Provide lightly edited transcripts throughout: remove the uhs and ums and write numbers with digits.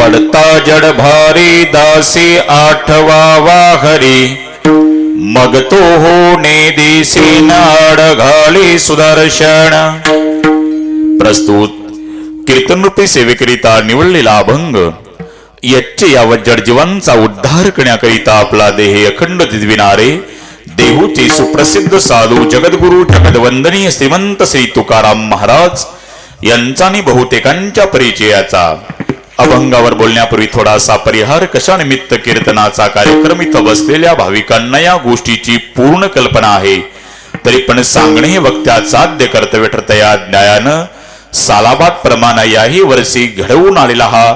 पडता जड भारी दासी आठवावा हरी मग तो होणे दिसी नाड घाली सुदर्शन। प्रस्तुत कीर्तनरूपी सेवेकरिता निवडलेला अभंग यच्चे या जडजीवांचा उद्धार करण्याकरिता आपला देह अखंड दिविणारे देहूचे सुप्रसिद्ध साधू जगद्गुरु जगदवंदनीय श्रीमंत श्री तुकाराम महाराज यांचा आणि बहुतेकांच्या परिचयाचा अभंगावर बोलण्यापूर्वी थोडासा परिहार कशा निमित्त कीर्तनाचा कार्यक्रम इथं बसलेल्या भाविकांना या गोष्टीची पूर्ण कल्पना आहे, तरी पण सांगणे हे वक्त्यात साध्य कर्तव्य ठरतया न्यायानं सालाबाद प्रमाणे याही वर्षी घडवून आलेला हा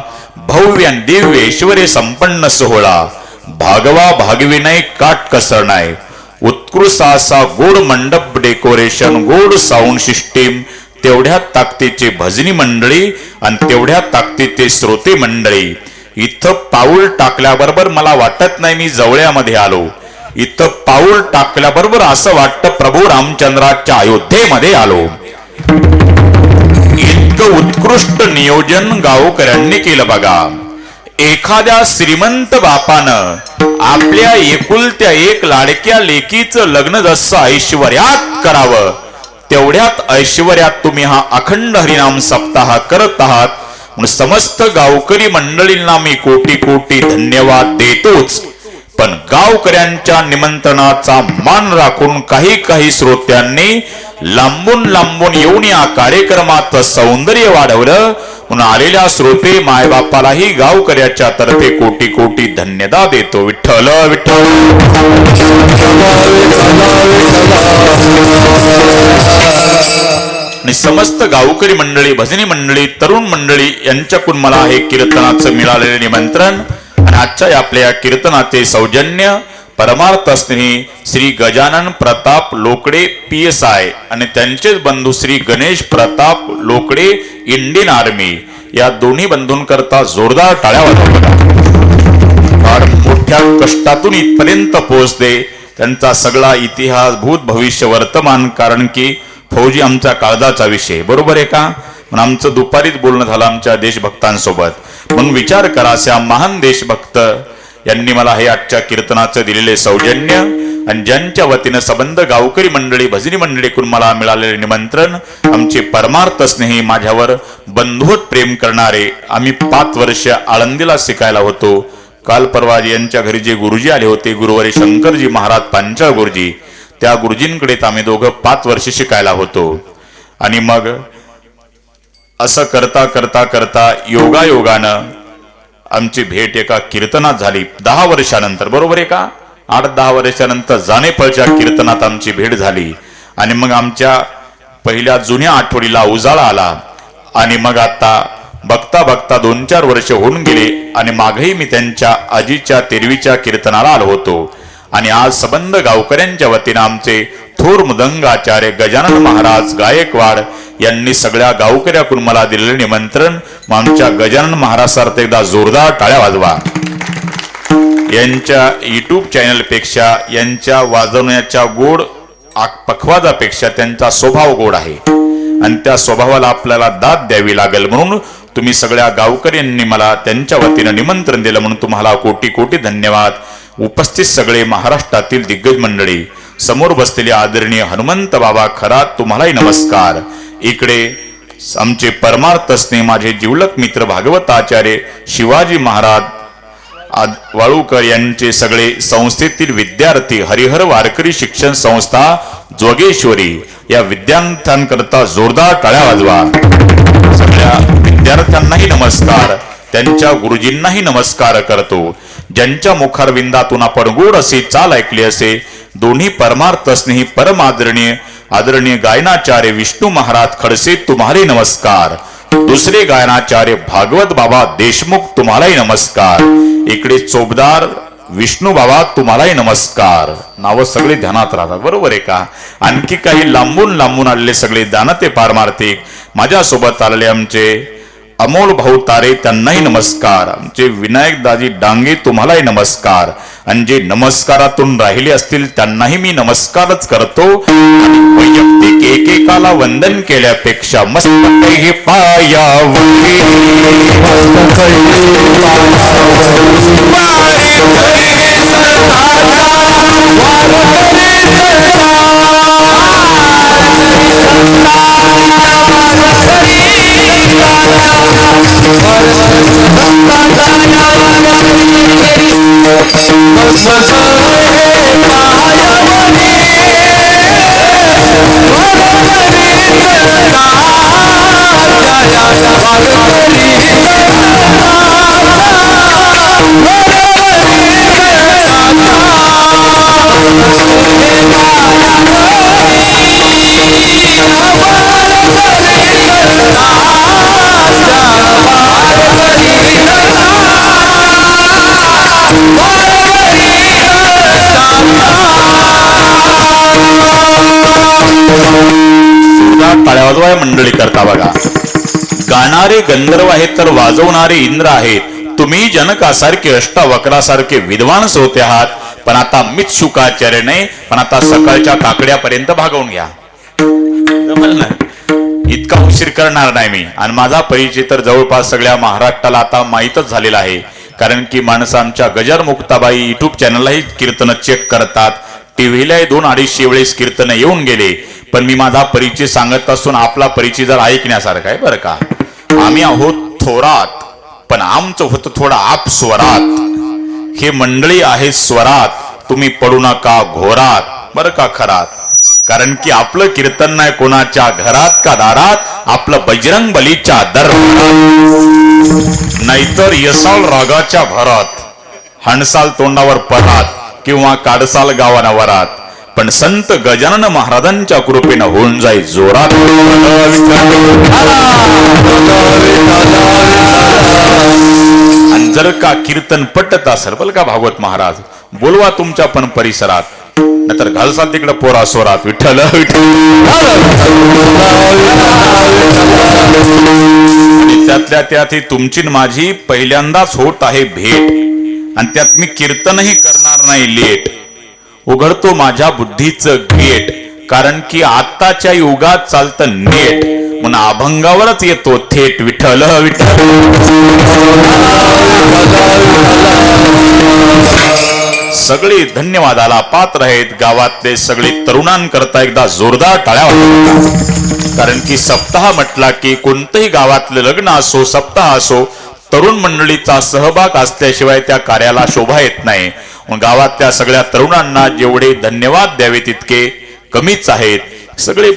भव्य आणि दिव्य ऐश्वर्य संपन्न सोहळा भागवा भागविनय काट कसरणाय उत्कृष्ट असा गोड मंडप डेकोरेशन गोड साऊंड सिस्टीम तेवढ्या ताकदीचे भजनी मंडळी आणि तेवढ्या ताकदीचे श्रोते मंडळी। इथं पाऊल टाकल्याबरोबर मला वाटत नाही मी जवळ्यामध्ये आलो, इथं पाऊल टाकल्याबरोबर असं वाटतं प्रभू रामचंद्राच्या अयोध्येमध्ये आलो। इतकं उत्कृष्ट नियोजन गावकऱ्यांनी केलं बघा। एखाद्या श्रीमंत बापानं आपल्या एकुलत्या एक लाडक्या लेकीचं लग्न जसं ऐश्वर्यात करावं तेवढ्यात ऐश्वर्यात तुम्ही हा अखंड हरिनाम सप्ताह करत आहात, म्हणून समस्त गावकरी मंडळींना मी कोटी कोटी धन्यवाद देतोच। पण गावकऱ्यांच्या निमंत्रणाचा मान राखून काही श्रोत्यांनी लांबून लांबून येऊन या कार्यक्रमात सौंदर्य वाढवलं, म्हणून आलेल्या श्रोते मायबापालाही गावकऱ्याच्या तर्फे कोटी कोटी धन्यवाद देतो। विठ्ठल विठ्ठल आणि समस्त गावकरी मंडळी भजनी मंडळी तरुण मंडळी यांच्याकडून मला हे कीर्तनाचं मिळालेले निमंत्रण आणि आजच्या आपल्या कीर्तनाचे सौजन्य परमार्थ स्नेही श्री गजानन प्रताप लोकडे PSI आणि त्यांचेच बंधू श्री गणेश प्रताप लोकडे इंडियन आर्मी या दोन्ही बंधूंकरता जोरदार टाळ्या वाजवा। फार मोठ्या कष्टातून इथपर्यंत पोहोचले, त्यांचा सगळा इतिहास भूत भविष्य वर्तमान, कारण की फौजी आमच्या काळजाचा विषय बरोबर आहे का, म्हणून आमचं दुपारीच बोलणं झालं आमच्या देशभक्तांसोबत। म्हणून विचार करा अशा महान देशभक्त यांनी मला हे आजच्या कीर्तनाचं दिलेले सौजन्य आणि ज्यांच्या वतीनं संबंध गावकरी मंडळी भजनी मंडळीकडून मला मिळालेले निमंत्रण आमचे परमार्थ स्नेही माझ्यावर बंधुवत प्रेम करणारे। आम्ही 5 वर्ष आळंदीला शिकायला होतो। काल परवा यांच्या घरी जे गुरुजी आले होते गुरुवारी शंकरजी महाराज पांचाळ गुरुजी, त्या गुरुजींकडे आम्ही दोघं 5 वर्ष शिकायला होतो। आणि मग असं करता करता करता योगायोगानं आमची भेट एका कीर्तनात झाली 10 वर्षानंतर, बरोबर आहे का, 8-10 वर्षानंतर जाणेफळच्या कीर्तनात आमची भेट झाली। आणि मग आमच्या पहिल्या जुन्या आठवडीला उजाळा आला आणि मग आता बघता बघता 2-4 वर्ष होऊन गेले आणि मागही मी त्यांच्या आजीच्या तेरवीच्या कीर्तनाला आलो होतो। आणि आज संबंध गावकऱ्यांच्या वतीनं आमचे थोर मृदंगाचार्य गजानन महाराज गायकवाड यांनी सगळ्या गावकऱ्याकडून मला दिलेले निमंत्रण, आमच्या गजानन महाराजांसारखं एकदा जोरदार टाळ्या वाजवा। यांच्या YouTube चॅनल पेक्षा यांच्या वाजवण्याच्या गोड पखवाजापेक्षा त्यांचा स्वभाव गोड आहे आणि त्या स्वभावाला आपल्याला दाद द्यावी लागेल, म्हणून तुम्ही सगळ्या गावकऱ्यांनी मला त्यांच्या वतीनं निमंत्रण दिलं, म्हणून तुम्हाला कोटी कोटी धन्यवाद। उपस्थित सगळे महाराष्ट्रातील दिग्गज मंडळी, समोर बसलेले आदरणीय हनुमंत बाबा खरात तुम्हालाही नमस्कार। इकडे आमचे परमार्थ स्नेह माझे जिवलक मित्र भागवताचार्य शिवाजी महाराज वाळूकर यांचे सगळे संस्थेतील विद्यार्थी हरिहर वारकरी शिक्षण संस्था जोगेश्वरी या विद्यार्थ्यांकरता जोरदार टाळ्या वाजवा। सगळ्या विद्यार्थ्यांनाही नमस्कार, त्यांच्या गुरुजींनाही नमस्कार करतो। ज्यांच्या मुखारविंदातून आपण गोड असे चाल ऐकले असे दोन्ही परमार्थ स्नेही परम आदरणीय गायनाचार्य विष्णू महाराज खडसे तुम्हालाही नमस्कार। दुसरे गायनाचार्य भागवत बाबा देशमुख तुम्हालाही नमस्कार। इकडे चोपदार विष्णू बाबा तुम्हालाही नमस्कार। नाव सगळे ध्यानात राहतात, बरोबर आहे का। आणखी काही लांबून आलेले सगळे दानते पारमार्थिक माझ्यासोबत आलेले आमचे अमोल भाऊ तारे त्यांनाही नमस्कार। आमचे विनायक दाजी डांगे तुम्हालाही नमस्कार। आणि जे नमस्कारातून राहिले असतील त्यांनाही मी नमस्कारच करतो। वैयक्तिक एकेकाला वंदन केल्यापेक्षा मस्तक हे पायावरी गंधर्व आहेत तर वाजवणारे इंद्र आहेत. तुम्ही जनकासारखे अष्टावक्रासारखे विद्वान श्रोते आहात, पण आता मीच शुकाचार्य नाही, पण आता सकाळच्या काकड्यापर्यंत भागवून घ्या. जमल ना? इतका उशीर करणार नाही मी. आणि माझा परिचय तर जवळपास सगळ्या महाराष्ट्राला आता माहीतच झालेला आहे, कारण की माणसं आमच्या गजर मुक्ताबाई युट्यूब चॅनललाही कीर्तन चेक करतात. टीव्हीला 2-250 वेळेस कीर्तन येऊन गेले. पण मी माझा परिचय सांगत असून आपला परिचय जर ऐकण्यासारखा आहे बरं का. आम्ही आहोत थोरात, पण आमचं होतं थोडं आप स्वरात. हे मंडळी आहे स्वरात, तुम्ही पडू नका घोरात बरं का खरात. कारण की आपलं कीर्तन नाही कोणाच्या घरात का दारात, आपलं बजरंग बलीच्या दरबारात. नाहीतर यसाल रागाच्या भरात, हणसाल तोंडावर परात किंवा काढसाल गावाना वरात. पण संत गजानन महाराजांच्या कृपेनं होऊन जाईल जोरात. आणि जर का कीर्तन पटत असेल बल का भागवत महाराज, बोलवा तुमच्या पण परिसरात, नाहीतर घालसाल तिकडे पोरा स्वरात. विठ्ठल त्यातल्या त्यात तुमची माझी पहिल्यांदाच होत आहे भेट. आणि त्यात मी कीर्तनही करणार नाही लेट. उघडतो माझ्या बुद्धीचं गेट, कारण की आत्ताच्या युगात चालतं नेट, म्हणून अभंगावरच येतो थेट. विठ्ठल विठ्ठल. सगळे धन्यवादाला पात्र आहेत. गावातले सगळे तरुणांकरता एकदा जोरदार टाळ्या वाजवा. कारण की सप्ताह म्हटला की कोणतंही गावातलं लग्न असो, सप्ताह असो, तरुण मंडळीचा सहभाग असल्याशिवाय त्या कार्याला शोभा येत नाही. गावातल्या सगळ्या तरुणांना जेवढे धन्यवाद द्यावे तितके कमीच आहेत. सगळे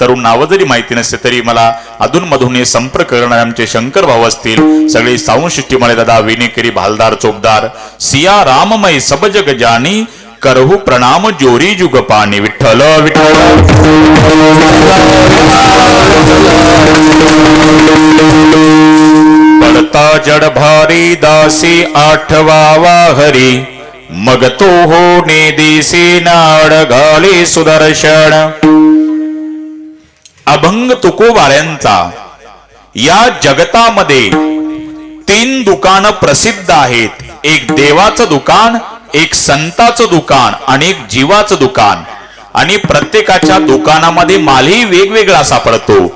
तरुण नावं जरी माहिती नसते तरी मला अधूनमधून संपर्क करणारे आमचे शंकर भाऊ असतील, सगळे सावंशिष्टी मळे दादा, विनेकरी, भालदार, चोपदार, सिया राममय सब जग जानी, करहु प्रणाम जोरी जुग पाणी. विठ्ठल विठ्ठल. पडता जड भारी दासी आठवावा हरी, मग तो होणे दिसे नाड घाले सुदर्शन. अभंग तुकोबाऱ्यांचा या जगतामध्ये 3 दुकान प्रसिद्ध आहेत. एक देवाचं दुकान, एक संताचं दुकान आणि एक जीवाचं दुकान. आणि प्रत्येकाच्या दुकानामध्ये मालही वेगवेगळा सापडतो.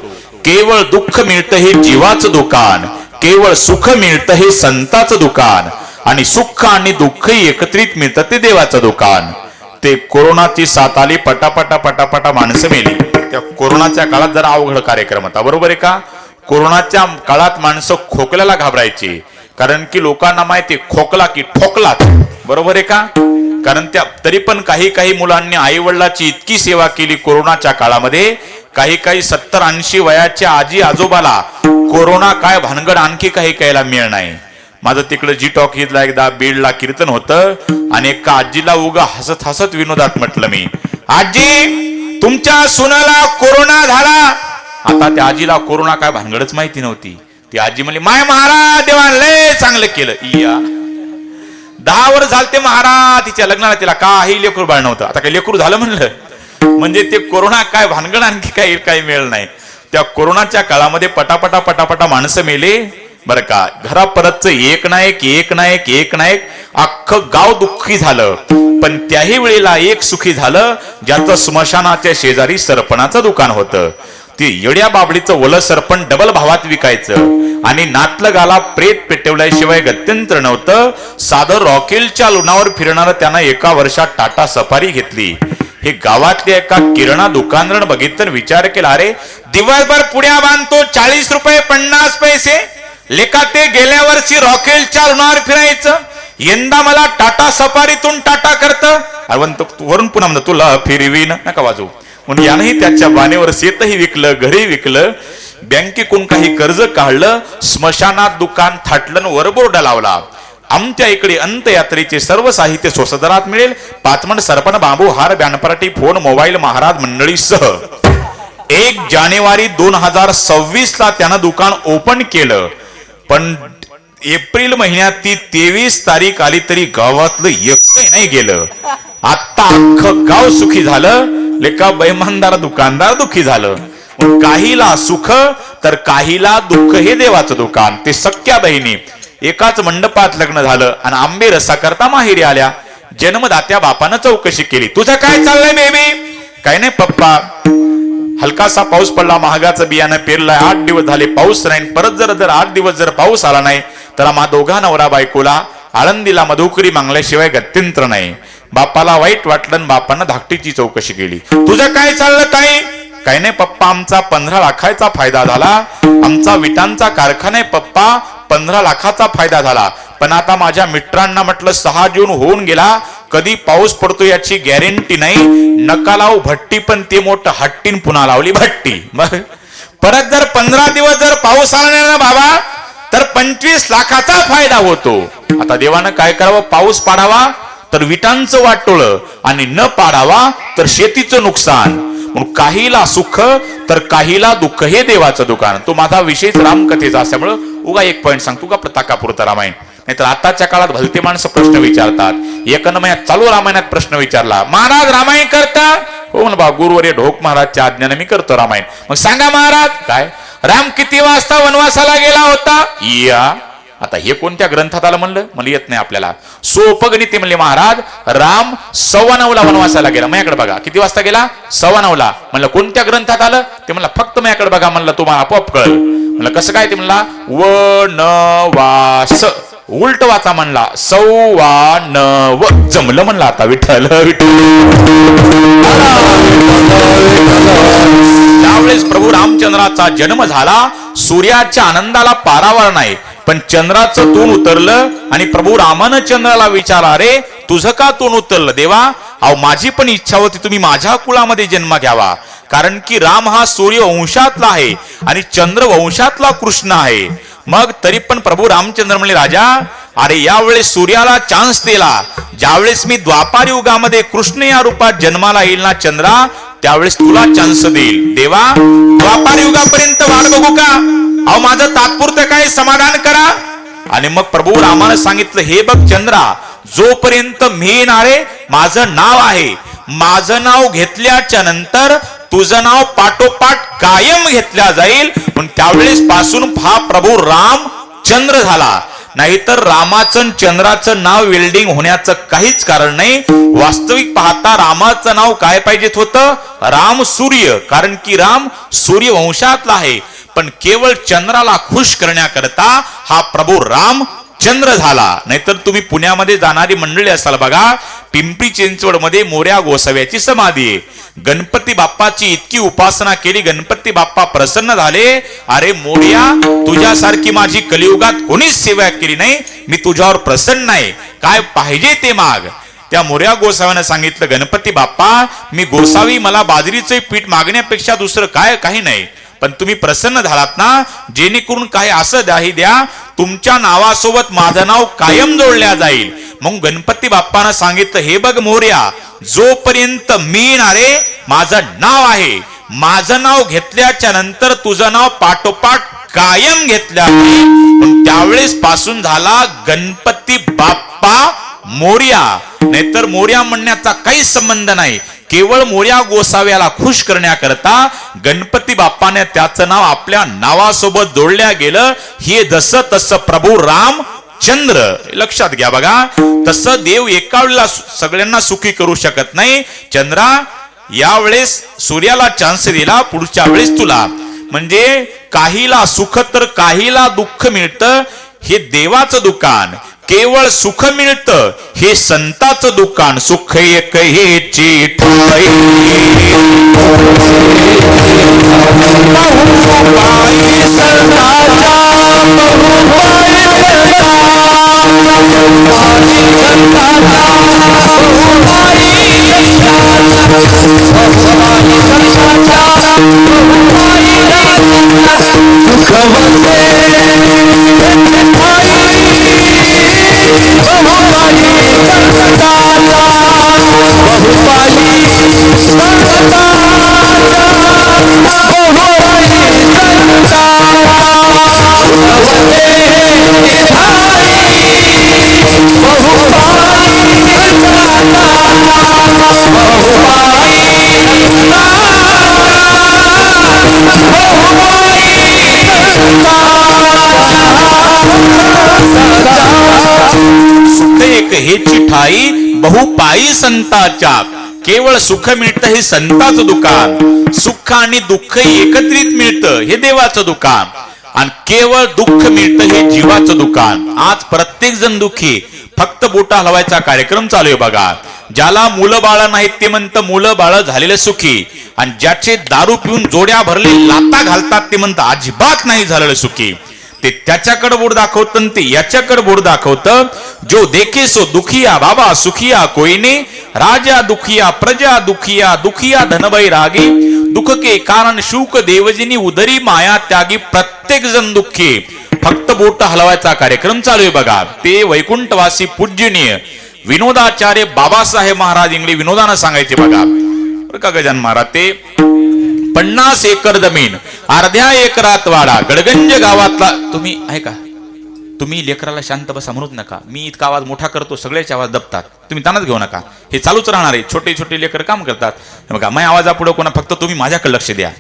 केवळ दुःख मिळतं हे जीवाचं दुकान, केवळ सुख मिळतं हे संताचं दुकान, आणि सुख आणि दुःख एकत्रित मिळतं ते देवाचं दुकान. ते कोरोनाची साथ आली, पटापटा पटापटा माणसं मेली. त्या कोरोनाच्या काळात जरा अवघड कार्यक्रम होता, बरोबर आहे का. कोरोनाच्या काळात माणसं खोकल्याला घाबरायची, कारण की लोकांना माहिती खोकला की ठोकलाच, बरोबर आहे का. कारण त्या तरी पण काही मुलांनी आई वडिलाची इतकी सेवा केली कोरोनाच्या काळामध्ये. काही 70-80 वयाच्या आजी आजोबाला कोरोना काय भानगड आणखी काही कायला मिळ नाही. माझं तिकडे जी टॉकीजला एकदा बीडला कीर्तन होतं, आणि एका आजीला उगा हसत हसत विनोदात म्हटलं मी, आजी तुमच्या सुनाला कोरोना झाला. आता त्या आजीला कोरोना काय भानगडच माहिती नव्हती. ती आजी म्हणली, माय महाराज देवान लय चांगलं केलं. 10 वर्ष झालते महाराज तिच्या लग्नाला, तिला काही लेकरू बाळ नव्हतं. आता काही लेकरू झालं म्हणलं म्हणजे ते कोरोना काय भानगड आणखी काही मिळेल नाही. त्या कोरोनाच्या काळामध्ये पटापटा पटापटा माणसं मेले बरं का. घरापरतच एक ना एक अख्खं गाव दुःखी झालं. पण त्याही वेळेला एक सुखी झालं, ज्याचं स्मशानाच्या शेजारी सरपणाचं दुकान होतं. ते येड्या बाबडीचं ओलं सरपण डबल भावात विकायचं, आणि नातलगाला प्रेत पेटवल्याशिवाय गत्यंतर नव्हतं. साधं रॉकेलच्या लुणावर फिरणारं त्यानं एका वर्षात टाटा सफारी घेतली. हे गावातल्या एका किराणा दुकानदार बघितलं, विचार केला, अरे दिवसभर पुड्या बांधतो, 40 रुपये 50 पैसे लेका, ते गेल्या वर्षी रॉकेलच्या लुणावर फिरायचं, यंदा मला टाटा सफारीतून टाटा करतं. वरून पुन्हा म्हणतो तुला फिरवीन नका वाजवू. म्हणून यानंही त्याच्या बाणेवर शेतही विकलं, घरी विकलं, बँकेकडून काही कर्ज काढलं, स्मशानात दुकान थाटलं, वरबोर्ड लावला, आमच्या इकडे अंत्ययात्रेचे सर्व साहित्य स्वस्त दरात मिळेल. 5 मण सरपण, बांबू, हार, बॅनपराठी, फोन, मोबाईल महाराज मंडळीसह. 1 जानेवारी 2026 ला त्यानं दुकान ओपन केलं. पण एप्रिल महिन्यात ती 23 तारीख आली तरी गावातलं एकही नाही गेलं. आता अख्खं गाव सुखी झालं, लेका बैमानदार दुकानदार दुखी झालं. काहीला सुख तर काहीला दुःख हे देवाचं दुकान. ते सख्या बहिणी एकाच मंडपात लग्न झालं आणि आंबे रसा करता माहेरी आल्या. जन्मदात्या बापानं चौकशी केली, तुझं काय चाललंय बेबी? काय नाही पप्पा, हलकासा पाऊस पडला, महागाचं बियाणं पेरलंय, 8 दिवस झाले पाऊस नाही. परत जर 8 दिवस जर पाऊस आला नाही तर आम्हा दोघा नवरा बायकोला आळंदीला मधुकरी मागल्याशिवाय गत्यंत्र नाही. बापाला वाईट वाटलं, बापानं धाकटीची चौकशी केली. तुझं काय चाललं ताई? काही नाही पप्पा, आमचा 15 लाखाचा फायदा झाला. आमचा विटांचा कारखाना आहे पप्पा, 15 लाखाचा फायदा झाला. पण आता माझ्या मित्रांना म्हटलं 6 जून होऊन गेला, कधी पाऊस पडतो याची गॅरंटी नाही. नका लावू भट्टी, पण ते मोठं हट्टीन पुन्हा लावली भट्टी. मग परत जर 15 दिवस जर पाऊस आला नाही ना बाबा, तर 25 लाखाचा फायदा होतो. आता देवानं काय करावं? पाऊस पाडावा तर विटांचं वाटोळं, आणि न पाडावा तर शेतीचं नुकसान. म्हणून काहीला सुख तर काहीला दुःख हे देवाचं दुकान. तो माझा विषयच रामकथेचा असल्यामुळं उगा एक पॉईंट सांगतो का ताकापुरता रामायण. नाहीतर आताच्या काळात भलते माणसं प्रश्न विचारतात. एकनमयात चालू रामायणात प्रश्न विचारला, महाराज रामायण करता? हो म्हणा बा, गुरुवर्य ढोक महाराजच्या आज्ञाने मी करतो रामायण. मग सांगा महाराज, काय राम किती वाजता वनवासाला गेला होता? या आता हे कोणत्या ग्रंथात आलं म्हणलं? मला येत नाही आपल्याला. सोपगणिती म्हणले महाराज, राम 9:15 वनवासाला गेला. माझ्याकडे बघा, किती वाजता गेला? 9:15. म्हणलं कोणत्या ग्रंथात आलं? ते म्हणलं फक्त माझ्याकडे बघा. म्हणलं तुम्हाला आपोआप कळलं. म्हणलं कसं काय? ते म्हणला वनवास उलट वाचा म्हणला, 9:15. जमलं म्हणलं आता. विठ्ठल त्यावेळेस प्रभू रामचंद्राचा जन्म झाला. सूर्याच्या आनंदाला पारावर नाही, पण चंद्राचं तोंड उतरलं आणि प्रभू रामानं चंद्राला विचारला, अरे तुझं का तोंड उतरलं देवा? अहो माझी पण इच्छा होती तुम्ही माझ्या कुळामध्ये जन्म घ्यावा, कारण की राम हा सूर्य वंशातला आहे आणि चंद्र वंशातला कृष्ण आहे. मग तरी पण प्रभू रामचंद्र म्हणले, राजा अरे यावेळेस सूर्याला चान्स दिला. ज्यावेळेस मी द्वापार युगामध्ये कृष्ण या रूपात जन्माला येईल ना चंद्रा, त्यावेळेस तुला चान्स देईल. देवा द्वापार युगापर्यंत वाट बघू का? अहो माझं तात्पुरतं काय समाधान करा. आणि मग प्रभू रामानं सांगितलं, हे बघ चंद्रा, जोपर्यंत मी येणारे माझं नाव आहे, माझं नाव घेतल्याच्या नंतर तुझं नाव पाठोपाठ कायम घेतल्या जाईल. पण त्यावेळेस पासून हा प्रभू राम चंद्र झाला. नाहीतर रामाचं चंद्राचं नाव वेल्डिंग होण्याचं काहीच कारण नाही. वास्तविक पाहता रामाचं नाव काय पाहिजेत होतं? राम सूर्य, कारण की राम सूर्य वंशातला आहे. पण केवळ चंद्राला खुश करण्याकरता हा प्रभू राम चंद्र झाला. नाहीतर तुम्ही पुण्यामध्ये जाणारी मंडळी असाल बघा, पिंपरी चिंचवड मध्ये मोऱ्या गोसाव्याची समाधी आहे. गणपती बाप्पाची इतकी उपासना केली, गणपती बाप्पा प्रसन्न झाले. अरे मोर्या, तुझ्यासारखी माझी कलियुगात कोणीच सेवा केली नाही, मी तुझ्यावर प्रसन्न आहे, काय पाहिजे ते माग. त्या मोऱ्या गोसाव्यानं सांगितलं, गणपती बाप्पा मी गोसावी, मला बाजरीचे पीठ मागण्यापेक्षा दुसरं काय काही नाही, पण तुम्ही प्रसन्न झालात ना, जेणेकरून काय असं द्याही द्या, तुमच्या नावासोबत माझं नाव कायम जोडल्या जाईल. मग गणपती बाप्पानं सांगितलं, हे बघ मोर्या, जोपर्यंत मी येणारे माझं नाव आहे, माझं नाव घेतल्याच्या नंतर तुझं नाव पाठोपाठ कायम घेतल्या. पण त्यावेळेस पासून झाला गणपती बाप्पा मोर्या. नाहीतर मोर्या म्हणण्याचा काही संबंध नाही. केवळ मोर्या गोसाव्याला खुश करण्याकरता गणपती बाप्पाने त्याचं नाव आपल्या नावासोबत जोडल्या गेलं. हे जसं तसं प्रभू राम चंद्र. लक्षात घ्या बघा, तसं देव एका वेळेला सगळ्यांना सुखी करू शकत नाही. चंद्रा, यावेळेस सूर्याला चान्स दिला, पुढच्या वेळेस तुला. म्हणजे काहीला सुख तर काहीला दुःख मिळतं, हे देवाचं दुकान. केवळ सुख मिळतं, हे संताचं दुकान. सुख एक हेची ठाई, हेची ठाई बहुपायी संताच्या. केवळ सुख मिळतं हे संताचं दुकान, सुख आणि दुःख एकत्रित मिळतं हे देवाचं दुकान, आणि केवळ दुःख मिळतं हे जीवाचं दुकान. आज प्रत्येक जण दुःखी, फक्त बोटा हलवायचा कार्यक्रम चालू आहे बघा. ज्याला मुलं बाळ नाहीत ते म्हणतं मुलं बाळ झालेले सुखी, आणि ज्याचे दारू पिऊन जोड्या भरले लाता घालतात ते म्हणतं अजिबात नाही झालेलं सुखी. ते त्याच्याकडे बोट दाखवतं ते याच्याकडे बोट दाखवतं. जो देखे सो दुखिया बाबा सुखिया कोई ने, राजा दुखिया प्रजा दुखिया, दुखिया धनबई रागी, दुःख के कारण शूक देवजिनी उदरी माया त्यागी. प्रत्येक जण दुःखी, फक्त बोट हलवायचा कार्यक्रम चालू आहे बघा. ते वैकुंठवासी पूज्यनीय विनोदाचार्य बाबासाहेब महाराज इंगळे विनोदानं सांगायचे बघा बरं का गजानन महाराज. ते 50 एकर जमीन अर्ध्या एकरात वाडा गडगंज गावातला. तुम्ही आहे का, तुम्ही लेकराला शांत बसा म्हणूच नका. मी इतका आवाज मोठा करतो, सगळ्याचे आवाज दबतात, तुम्ही ताणच घेऊ नका. हे चालूच राहणार आहे. छोटे छोटे लेकर काम करतात बघा. माझ्या आवाजापुढे कोणा, फक्त तुम्ही माझ्याकडे लक्ष द्या.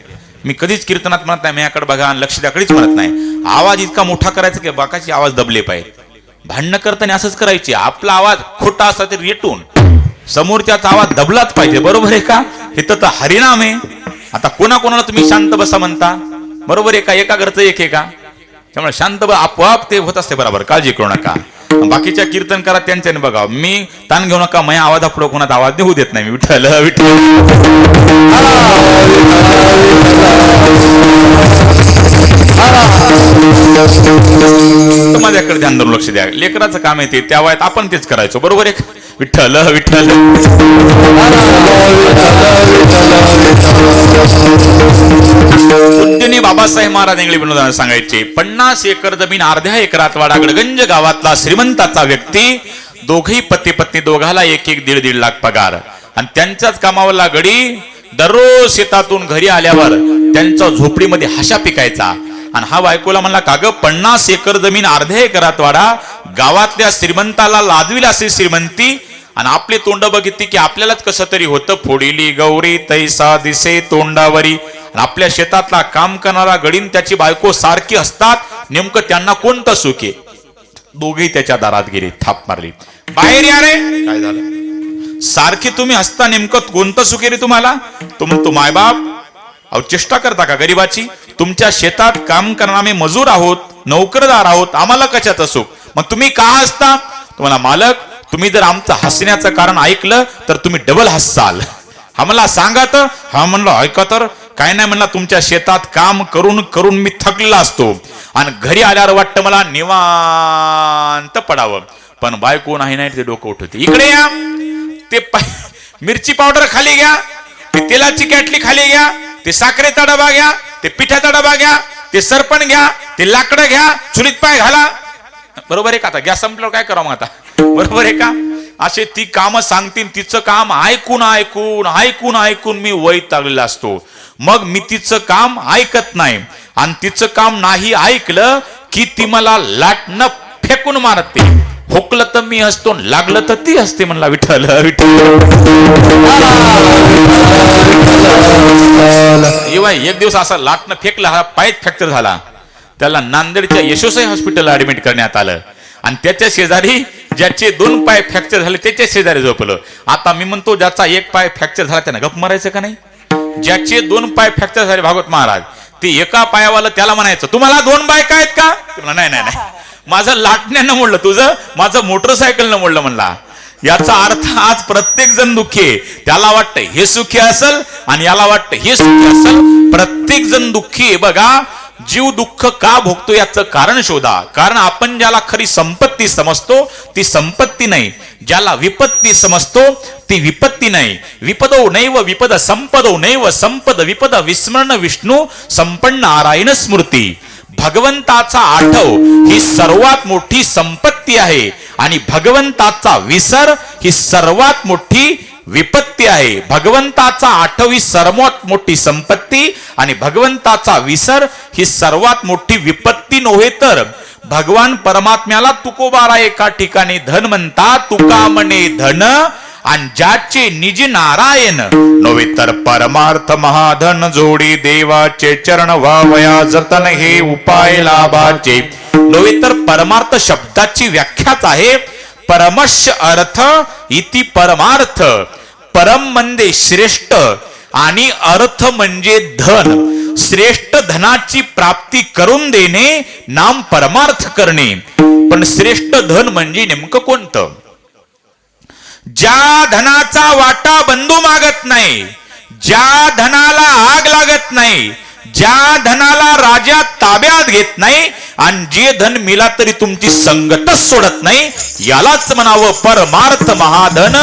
मी कधीच कीर्तनात म्हणत नाही माझ्याकडे बघा लक्ष द्या, कधीच म्हणत नाही. आवाज इतका मोठा करायचा की बाकाचे आवाज दबले पाहिजे. भांडणं करताना असंच करायचे. आपला आवाज खोटा असला तरी रेटून समोरच्याचा आवाज दबलाच पाहिजे. बरोबर आहे का? हे तर हरिनाम आहे. आता कोणाकोणाला तुम्ही शांत बसा म्हणता, बरोबर आहे का? एका घरचं एक आहे का? त्यामुळे शांत आपोआप ते होत असते बरोबर, काळजी करू नका. बाकीच्या कीर्तन करा त्यांच्याने बघा. मी ताण घेऊ नका, माझ्या आवाजापुढे कोणाचा आवाज देऊ देत नाही मी. विठ्ठल विठ्ठल माझ्याकडे ध्यान धरून लक्ष द्या. लेकराचं काम आहे ते, त्या वयात आपण तेच करायचो. बरोबर आहे? विठ्ठल विठ्ठल पूज्यनीय बाबासाहेब महाराज इंगळे विनोदानं सांगायचे 50 एकर जमीन अर्ध्या एकरात वाडा गडगंज गावातला श्रीमंताचा व्यक्ती, दोघही पती पत्नी, दोघाला 1-1, 1.5 लाख पगार, आणि त्यांच्याच कामावरला गडी दररोज शेतातून घरी आल्यावर त्यांच्या झोपडीमध्ये हाशा पिकायचा. आणि हा बायकोला म्हणला का ग 50 एकर जमीन अर्ध्या एकरात वाडा, गावातल्या श्रीमंताला लाजविल असे श्रीमंती, आणि आपले तोंड बघितली की आपल्यालाच कसं तरी होतं. फोडिली गौरी तैसा दिसे तोंडावरी. आणि आपल्या शेतातला काम करणारा गडीन त्याची बायको सारखी असतात. नेमकं त्यांना कोणतं सुख आहे? दोघेही त्याच्या दारात गेले, थाप मारली, बाहेर या रे. काय झालं? सारखी तुम्ही हसता, नेमकं कोणतं सुख आहे रे तुम्हाला? तो म्हणतो मायबाप अहो चेष्टा करता का गरीबाची? तुमच्या शेतात काम करणारे आम्ही मजूर आहोत, नोकरदार आहोत, आम्हाला कशाचं सुख? मग तुम्ही का हसता? तुम्हाला मालक, तुम्ही जर आमचं हसण्याचं कारण ऐकलं तर तुम्ही डबल हसाल. हा म्हणला सांगा तर. हा म्हणलं ऐका तर. काय नाही म्हणला, तुमच्या शेतात काम करून करून मी थकलेला असतो, आणि घरी आल्यावर वाटतं मला निवांत पडावं, पण बायको नाही नाही ते डोकं उठवते. इकडे या, ते मिरची पावडर खाली घ्या, ते तेलाची कॅटली खाली घ्या, ते साखरेचा डबा घ्या, ते पिठाचा डबा घ्या, ते सरपण घ्या, ते लाकडं घ्या, चुलीत पाय घाला. बरोबर आहे का? आता गॅस संपल्यावर काय करावं मग आता? बरोबर आहे का? असे ती कामं सांगतील. तिचं काम ऐकून ऐकून ऐकून ऐकून मी वैतागलेला असतो. मग मी तिचं काम ऐकत नाही, आणि तिचं काम नाही ऐकलं की ती मला लाटणं फेकून मारते. हुकलं तर मी हसतो, लागलं तर ती हसते. म्हणला विठ्ठल विठ्ठल. एक दिवस असा लाटणं फेकला, हा पाय फ्रॅक्चर झाला. त्याला नांदेडच्या यशोसाई हॉस्पिटलला ऍडमिट करण्यात आलं, आणि त्याच्या शेजारी ज्याचे 2 पाय फ्रॅक्चर झाले त्याच्या शेजारी झोपलं. आता मी म्हणतो ज्याचा 1 पाय फ्रॅक्चर झाला त्यानं गप मारायचं का नाही? ज्याचे 2 पाय फ्रॅक्चर झाले भागवत महाराज, ते एका पायावाला त्याला म्हणायचं तुम्हाला 2 बायका आहेत का? नाही नाही नाही, माझं लाटण्यानं मोडलं, तुझं माझं मोटरसायकलनं मोडलं म्हणला. याचा अर्थ आज प्रत्येक जण दुःखी आहे. त्याला वाटतं हे सुखी असेल, आणि याला वाटतं हे सुखी असेल. प्रत्येक जण दुःखी आहे बघा. जीव दुःख का भोगतो याचं कारण शोधा. कारण आपण ज्याला खरी संपत्ती समजतो ती संपत्ती नाही, ज्याला विपत्ती समजतो ती विपत्ती नाही. विपदो नैव विपद संपदो नैव संपद विपद विस्मरण विष्णू संपन्न नारायण स्मृती. भगवंताचा आठव ही सर्वात मोठी संपत्ती आहे, आणि भगवंताचा विसर ही सर्वात मोठी विपत्ती आहे. भगवंताचा आठव ही सर्वात मोठी संपत्ती, आणि भगवंताचा विसर ही सर्वात मोठी विपत्ती नव्हे तर भगवान परमात्म्याला तुकोबारा एका ठिकाणी धन म्हणतात. तुका म्हणे धन, आणि ज्याचे निज नारायण नव्हे तर परमार्थ महाधन जोडी. देवाचे चरण व्हावया जतन हे उपाय लाभाचे. नव्हे तर परमार्थ शब्दाची व्याख्याच आहे परमश अर्थ इति परमार्थ. परम म्हणजे श्रेष्ठ आणि अर्थ म्हणजे धन. श्रेष्ठ धनाची प्राप्ती करून देणे नाम परमार्थ करणे. पण श्रेष्ठ धन म्हणजे नेमकं कोणतं? ज्या धनाचा वाटा बंधू मागत नाही, ज्या धनाला आग लागत नाही, ज्या धनाला राजा ताब्यात घेत नाही आणि जे धन मिला तरी तुमची संगतच सोडत नाही, यालाच म्हणावं परमार्थ महाधन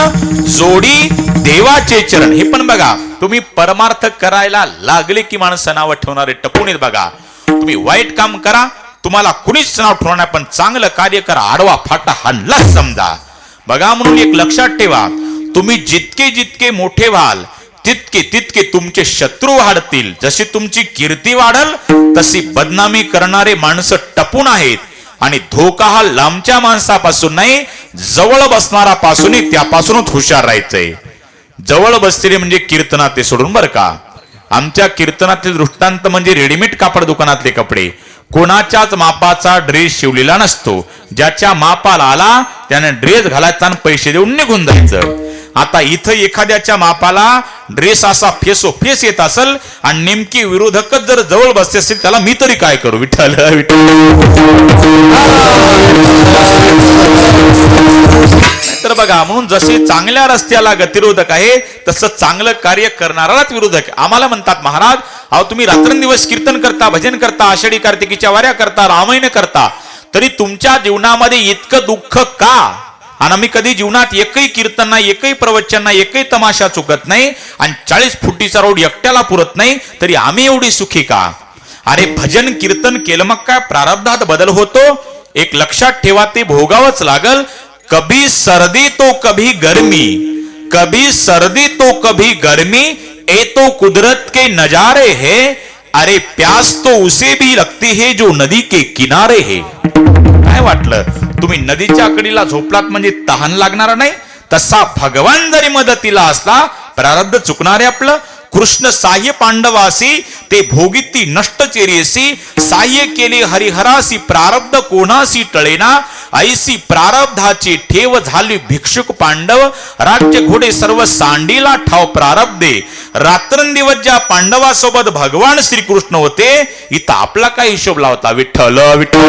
जोडी देवाचे चरण. हे पण बघा, तुम्ही परमार्थ करायला लागले की माणसं नावं ठेवणारे टपून आहेत बघा. तुम्ही वाईट काम करा, तुम्हाला कुणीच नाव ठेवणार नाही, पण चांगलं कार्य करा, आडवा फाटा हाणलाच समजा. बघा, म्हणून एक लक्षात ठेवा, तुम्ही जितके जितके मोठे व्हाल तितके तितके तुमचे शत्रू वाढतील. जशी तुमची कीर्ती वाढल तशी बदनामी करणारे माणसं टपून आहेत. आणि धोका हा लांबच्या माणसापासून नाही, जवळ बसणारा पासून, त्यापासूनच हुशार राहायचंय. जवळ बसलेले म्हणजे कीर्तनात ते सोडून बरं का. आमच्या कीर्तनातले दृष्टांत म्हणजे रेडीमेड कापड दुकानातले कपडे. कोणाच्याच मापाचा ड्रेस शिवलेला नसतो. ज्याच्या मापाला आला त्याने ड्रेस घालायचा आणि पैसे देऊन निघून जायचं. आता इथं एखाद्याच्या मापाला ड्रेस असा फेसो फेस येत असेल आणि नेमकी विरोधकच जर जवळ बसते असेल, त्याला मी तरी काय करू? विठ्ठल विठ्ठल. तर बघा, म्हणून जसे चांगल्या रस्त्याला गतिरोधक आहे तसं चांगलं कार्य करणाराच विरोधक. आम्हाला म्हणतात महाराज, अहो तुम्ही रात्रंदिवस कीर्तन करता, भजन करता, आषाढी कार्तिकीच्या वाऱ्या करता, रामायण करता, तरी तुमच्या जीवनामध्ये इतकं दुःख का? आणि आम्ही कधी जीवनात एकही कीर्तन नाही, एकही प्रवचन नाही, एकही तमाशा चुकत नाही आणि 40 फुटीचा रोड एकट्याला पुरत नाही, तरी आम्ही एवढी सुखी का? अरे भजन कीर्तन केलं मग काय प्रारब्धात बदल होतो. एक लक्षात ठेवा, ते भोगावंच लागल. कभी सर्दी तो कभी गर्मी, कभी सर्दी तो कभी गर्मी, ये तो कुदरत के नजारे है. अरे प्यास तो उसे भी लगती है जो नदी के किनारे है. काय वाटलं तुम्ही नदीच्या कडीला झोपलात म्हणजे तहान लागणार नाही? तसा भगवान जरी मदतीला असला, प्रारब्ध चुकणारे आपलं. कृष्ण साह्य पांडवासी ते भोगिती नष्ट चेरियसी, साह्य केले हरिहरासी प्रारब्ध कोणासी टळेना. ऐसी प्रारब्धाची ठेव झाली भिक्षुक पांडव, राज्य घोडे सर्व सांडीला ठाव प्रारब्धे. रात्रंदिवस ज्या पांडवासोबत भगवान श्रीकृष्ण होते, इथं आपला काय हिशोब लावता? विठ्ठल विठ्ठल.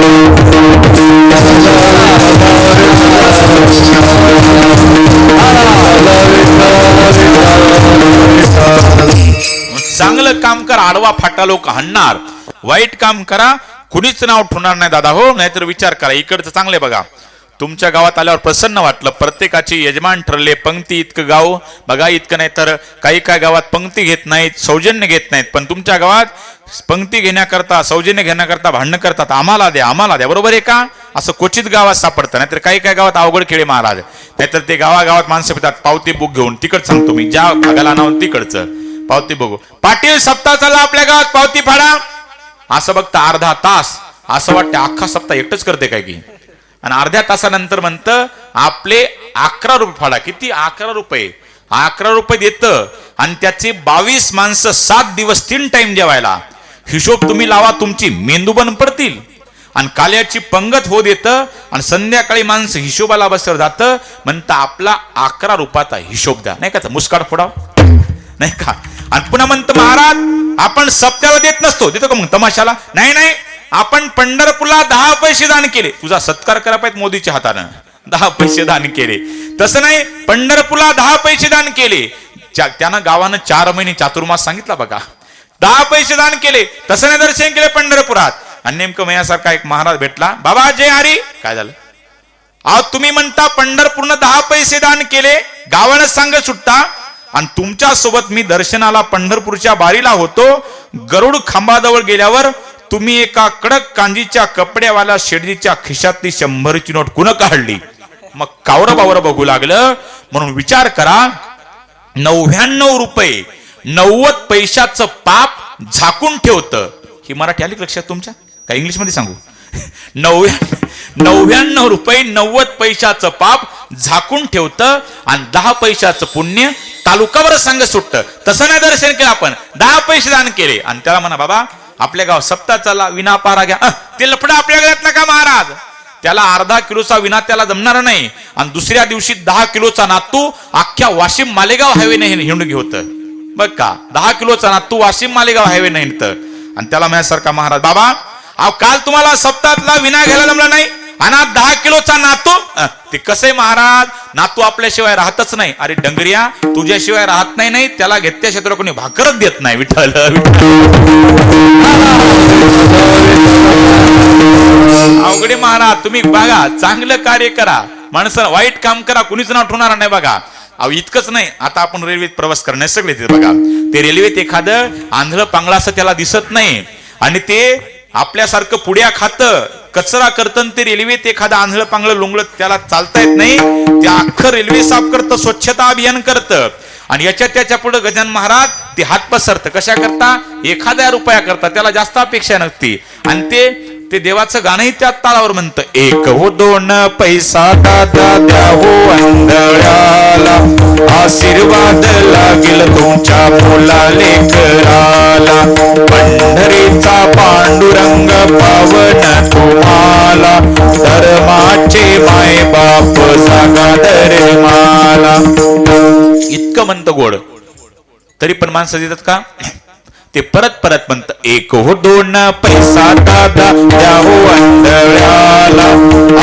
चांगलं काम कर, आडवा फाटा लोक हाणणार. वाईट काम करा, कुणीच नाव ठेवणार नाही दादा हो. नाहीतर विचार करा, इकडचं चांगले बघा. तुमच्या गावात आल्यावर प्रसन्न वाटलं, प्रत्येकाचे यजमान ठरले. पंक्ती इतकं गाव बघा, इतकं नाही तर काही काय गावात पंक्ती घेत नाहीत, सौजन्य घेत नाहीत. पण तुमच्या गावात पंक्ती घेण्याकरता, सौजन्य घेण्याकरता भांडणं करतात, आम्हाला द्या आम्हाला द्या. बरोबर आहे का? असं क्वचित गावात सापडतं. नाहीतर काही काय गावात अवघड खेळे महाराज. नाहीतर ते गावागावात माणसं पितात पावती बुक घेऊन. तिकड सांगतो मी, ज्या भागाला नाव तिकडचं पावती बघू. पाटील सप्ताह चालला आपल्या गावात, पावती फाडा. असं बघता अर्धा तास, असं वाटतं अख्खा सप्ताह एकटंच करते काय की. आणि अर्ध्या तासानंतर म्हणतं आपले 11 रुपये फाडा. किती? 11 रुपये. 11 रुपये देतं आणि त्याचे 22 माणसं 7 दिवस 3 टाइम जेवायला. हिशोब तुम्ही लावा, तुमची मेंदू बंद पडतील. आणि काल्याची पंगत हो देतं आणि संध्याकाळी माणसं हिशोबाला बसवर जातं, म्हणतं आपला 11 रुपयाचा हिशोब द्या. नाही का? मुस्काड फोडाव नाही का? आणि पुन्हा म्हणतं महाराज आपण सप्त्याला देत नसतो. देतो का मग तमाशाला? नाही नाही, आपण पंढरपूरला 10 पैसे दान केले. तुझा सत्कार करा पाहिजे मोदीच्या हातानं. 10 पैसे दान केले. तसं नाही, पंढरपूरला 10 पैसे दान केले. त्यानं गावानं 4 महिने चातुर्मास सांगितला बघा. 10 पैसे दान केले. तसं नाही दर्शन केले पंढरपुरात. आणि नेमकं मयासारखा एक महाराज भेटला. बाबा जय हरी. काय झालं? अहो तुम्ही म्हणता पंढरपूरनं 10 पैसे दान केले, गावानं सांग सुट्टा. आणि तुमच्या सोबत मी दर्शनाला पंढरपूरच्या बारीला होतो. गरुड खांबाजवळ गेल्यावर तुम्ही एका कडक कांजीच्या कपड्यावाला शेडजीच्या खिशातली 100ची नोट कुणं काढली. मग कावरं बावरं बघू लागलं. म्हणून विचार करा, 99 रुपये 90 पैशाचं पाप झाकून ठेवतं. ही मराठी आली लक्षात तुमच्या? काय इंग्लिश मध्ये सांगू? 99 रुपये 90 पैशाचं पाप झाकून ठेवतं आणि 10 पैशाचं पुण्य तालुकावर संघ सुटतं. तसं नाही दर्शन केलं आपण, 10 पैसे दान केले आणि त्याला म्हणा बाबा आपल्या गाव सप्ताह चालला, विनापारा घ्या. ते लफडं आपल्या गळ्यात नका महाराज. त्याला अर्धा किलोचा विना त्याला जमणार नाही. आणि दुसऱ्या दिवशी 10 किलोचा नातू अख्ख्या वाशिम मालेगाव हायवे नाही हिंडून घेत. बघ का, 10 किलोचा नातू वाशिम मालेगाव हायवे नाही हिंडत. आणि त्याला माझ्यासारखा महाराज, बाबा अहो काल तुम्हाला सप्ताहातला विना घ्यायला जमला नाही आणि 10 किलोचा नातू. ते कसं आहे महाराज, नातू आपल्याशिवाय राहतच नाही. अरे डंगरिया, तुझ्याशिवाय राहत नाही, त्याला घेतल्याशिवाय तुला कोणी भाकरच देत नाही. विठ्ठल अवघडे महाराज, तुम्ही बघा चांगलं कार्य करा, माणसं वाईट काम करा, कुणीच नाव ठेवणार नाही. बघा अहो इतकंच नाही, आता आपण रेल्वेत प्रवास करण्यास सगळे बघा, ते रेल्वेत एखादं आंधळ पांगळा असं त्याला दिसत नाही आणि ते आपल्यासारखं पुड्या खातं कचरा करतं. ते रेल्वेत एखादं आंधळ पांगळ लोंगळ त्याला चालता येत नाही, ते अख्खं रेल्वे साफ करतं, स्वच्छता अभियान करतं. आणि याच्या त्याच्या पुढे गजानन महाराज ते हात पसरतं. कशा करता? 1000 रुपया करता, त्याला जास्त अपेक्षा नसती. आणि ते देवाचं गाणंही त्या तालावर म्हणतं, 1 व 2 पैसा दादा द्या हो आंधळ्याला, आशीर्वाद लागेल तुमच्या मुलाले कराला, पंढरीचा पांडुरंग पावन तुम्हाला, धर्माचे माय बाप जागा धर्माला. इतकं म्हणतं गोड, तरी पण माणसं देतात का? ते परत परत म्हणत, 1 व 2 पैसा दादा द्या हो आंधळ्याला,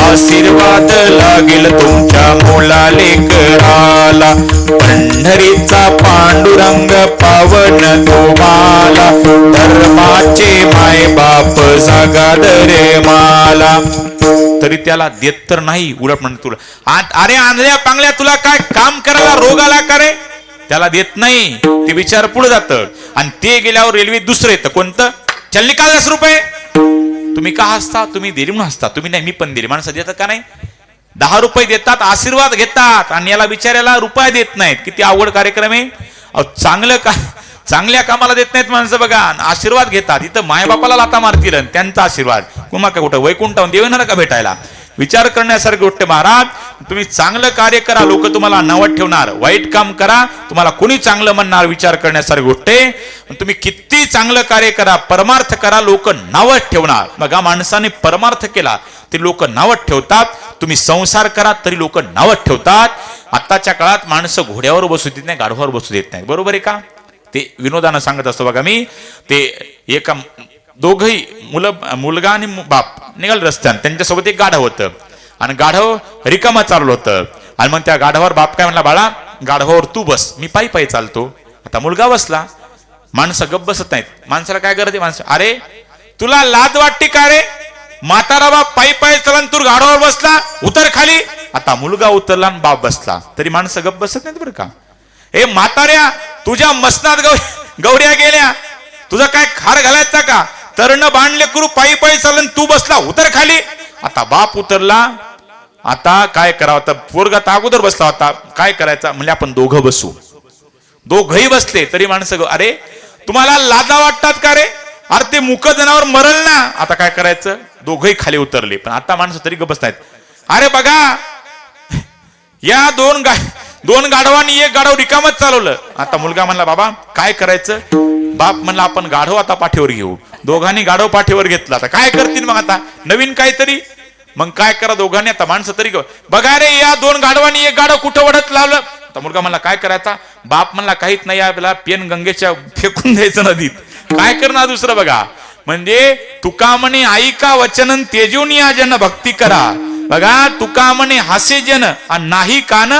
आशीर्वाद लागेल तुमच्या मुलाले कराला, पंढरीचा पांडुरंग पावन तुम्हाला, धर्माचे माय बाप जागा धर्माला. तरी त्याला देत तर नाही, उलट म्हणत तुला, अरे आंधळ्या पांगल्या तुला काय काम करायला रोग आला का रे? त्याला देत नाही. ते विचार पुढे जातं. आणि ते गेल्यावर रेल्वे दुसरं येतं, कोणतं? चल निकाल 10 रुपये. तुम्ही का हसता? तुम्ही दिली म्हणून हसता. तुम्ही नाही, मी पण दिली. माणसं देतात का नाही? 10 रुपये देतात, आशीर्वाद घेतात, आणि याला बिचाऱ्याला रुपये देत नाहीत. किती अवघड कार्यक्रम आहे. चांगल्या कामाला देत नाहीत माणसं बघा, आशीर्वाद घेतात. इथं मायबापाला लाता मारतील त्यांचा आशीर्वाद कुमा काय कुठं वैकुंठावून देवणार का भेटायला? विचार करण्यासारखी गोष्ट महाराज. तुम्ही चांगलं कार्य करा, लोक तुम्हाला नावं ठेवणार. वाईट काम करा, तुम्हाला कोणी चांगलं म्हणणार. विचार करण्यासारखी गोष्ट आहे. तुम्ही किती चांगलं कार्य करा, परमार्थ करा, लोक नावं ठेवणार. बघा माणसाने परमार्थ केला तरी लोक नावं ठेवतात. तुम्ही संसार करा तरी लोक नावं ठेवतात. आताच्या काळात माणसं घोड्यावर बसू देत नाही, गाढवावर बसू देत नाही. बरोबर आहे का? ते विनोदानं सांगत असतो बघा मी. ते एका दोघही मुलगा आणि बाप निघाल रस्त्यानं, त्यांच्यासोबत एक गाढव होतं आणि गाढव रिकामा चाललं होतं. आणि मग त्या गाढवावर बाप काय म्हणला, बाळा गाढवावर तू बस, मी पायी पायी चालतो. आता मुलगा बसला. माणसं गप्प बसत नाहीत. माणसाला काय करते माणसं, अरे तुला लाज वाटते का रे? म्हातारा बाप पायी पायी चलन, तू गाढवावर बसला, उतर खाली. आता मुलगा उतरला आणि बाप बसला, तरी माणसं गप्प बसत नाहीत बरं का. ए म्हाताऱ्या, तुझ्या मसनात गौऱ्या गेल्या, तुझा काय खार घालायचा का? तरण बांधले करू, पायी पायी चालन, तू बसला, उतर खाली. आता बाप उतरला. आता काय करावं? आता पोरगा तर अगोदर बसला होता, काय करायचं म्हणजे आपण दोघं बसू. दोघही बसले तरी माणसं, अरे तुम्हाला लाजा वाटतात का रे? अरे ते मुक जनावर मरल ना. आता काय करायचं? दोघही खाली उतरले. पण आता माणसं तरी गप्प बसतायत. अरे बघा, या दोन गाढवांनी एक गाढव रिकामच चालवलं. आता मुलगा म्हणला, बाबा काय करायचं? बाप म्हणला, आपण गाढव आता पाठीवर घेऊ. दोघांनी गाढव पाठीवर घेतला. आता काय करतील मग? आता नवीन काहीतरी. मग काय करा दोघांनी? आता माणसं तरी बघा रे, या 2 गाढवांनी एक गाढव कुठं वडत लावलं. आता मुलगा म्हणला, काय करायचा? बाप म्हणला, काहीच नाही, याला पेन गंगेच्या फेकून द्यायचं नदीत. काय करणार दुसरं? बघा म्हणजे तुका म्हणे ऐका वचन तेजून या जन भक्ती करा. बघा तुका म्हणे हासे जन आणि नाही कान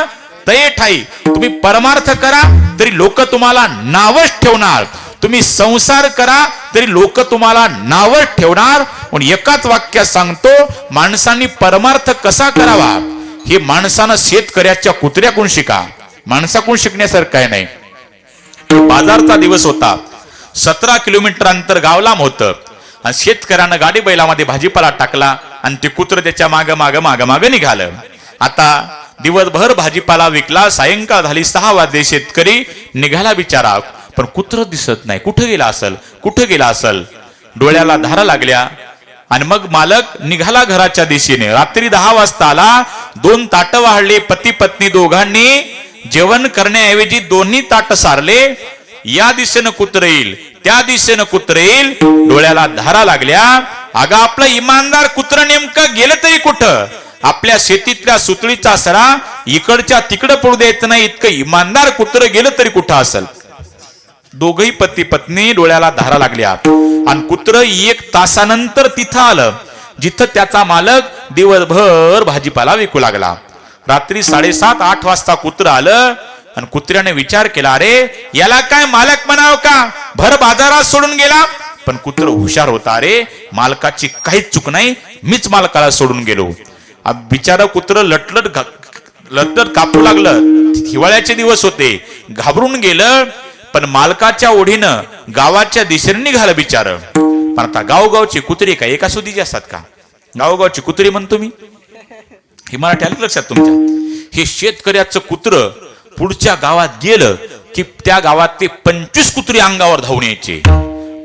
तये ठाई. तुम्ही परमार्थ करा तरी लोक तुम्हाला नावच ठेवणार. तुम्ही संसार करा तरी लोक तुम्हाला नावच ठेवणार. पण एकाच वाक्यात सांगतो, माणसांनी परमार्थ कसा करावा हे माणसानं शेतकऱ्याच्या कुत्र्याकडून शिका. माणसाकडून शिकण्यासारखं काय नाही. बाजारचा दिवस होता. 17 किलोमीटर अंतर गाव लांब होतं आणि शेतकऱ्यानं गाडी बैलामध्ये भाजीपाला टाकला आणि ते कुत्र त्याच्या माग निघालं. आता दिवसभर भाजीपाला विकला. सायंकाळ झाली, 6 वाजले. शेतकरी निघाला बिचारा, पण कुत्र दिसत नाही. कुठं गेला असल? डोळ्याला धारा लागल्या. आणि मग मालक निघाला घराच्या दिशेने. रात्री 10 वाजता आला. 2 ताट वाढले. पती पत्नी दोघांनी जेवण करण्याऐवजी दोन्ही ताट सारले. या दिशेनं कुत्र येईल, त्या दिशेनं कुत्र येईल. डोळ्याला धारा लागल्या. अगं आपलं इमानदार कुत्र नेमकं गेलं तरी कुठं? आपल्या शेतीतल्या सुतळीचा सरा इकडच्या तिकडं पडू द्यायचं नाही, इतकं इमानदार कुत्र गेलं तरी कुठं असेल. दोघही पती पत्नी डोळ्याला धारा लागल्या आणि कुत्र 1 तासानंतर तिथं आलं जिथं त्याचा मालक दिवसभर भाजीपाला विकू लागला. रात्री 7:30-8 वाजता कुत्र आलं आणि कुत्र्याने विचार केला, अरे याला काय मालक म्हणावं का, भर बाजारात सोडून गेला. पण कुत्र हुशार होता, अरे मालकाची काहीच चूक नाही, मीच मालकाला सोडून गेलो. बिचारा कुत्र लटलट कापू लागलं. हिवाळ्याचे दिवस होते, घाबरून गेलं. पण मालकाच्या ओढीनं गावाच्या दिशेने निघालं बिचार. पण आता गावगावची कुत्री काय एका सुधीची असतात का? गावगावची कुत्री म्हणतो मी, हे मराठी आलं लक्षात तुमच्या? हे शेतकऱ्याचं कुत्र पुढच्या गावात गेलं की त्या गावातले 25 कुत्री अंगावर धावून यायचे.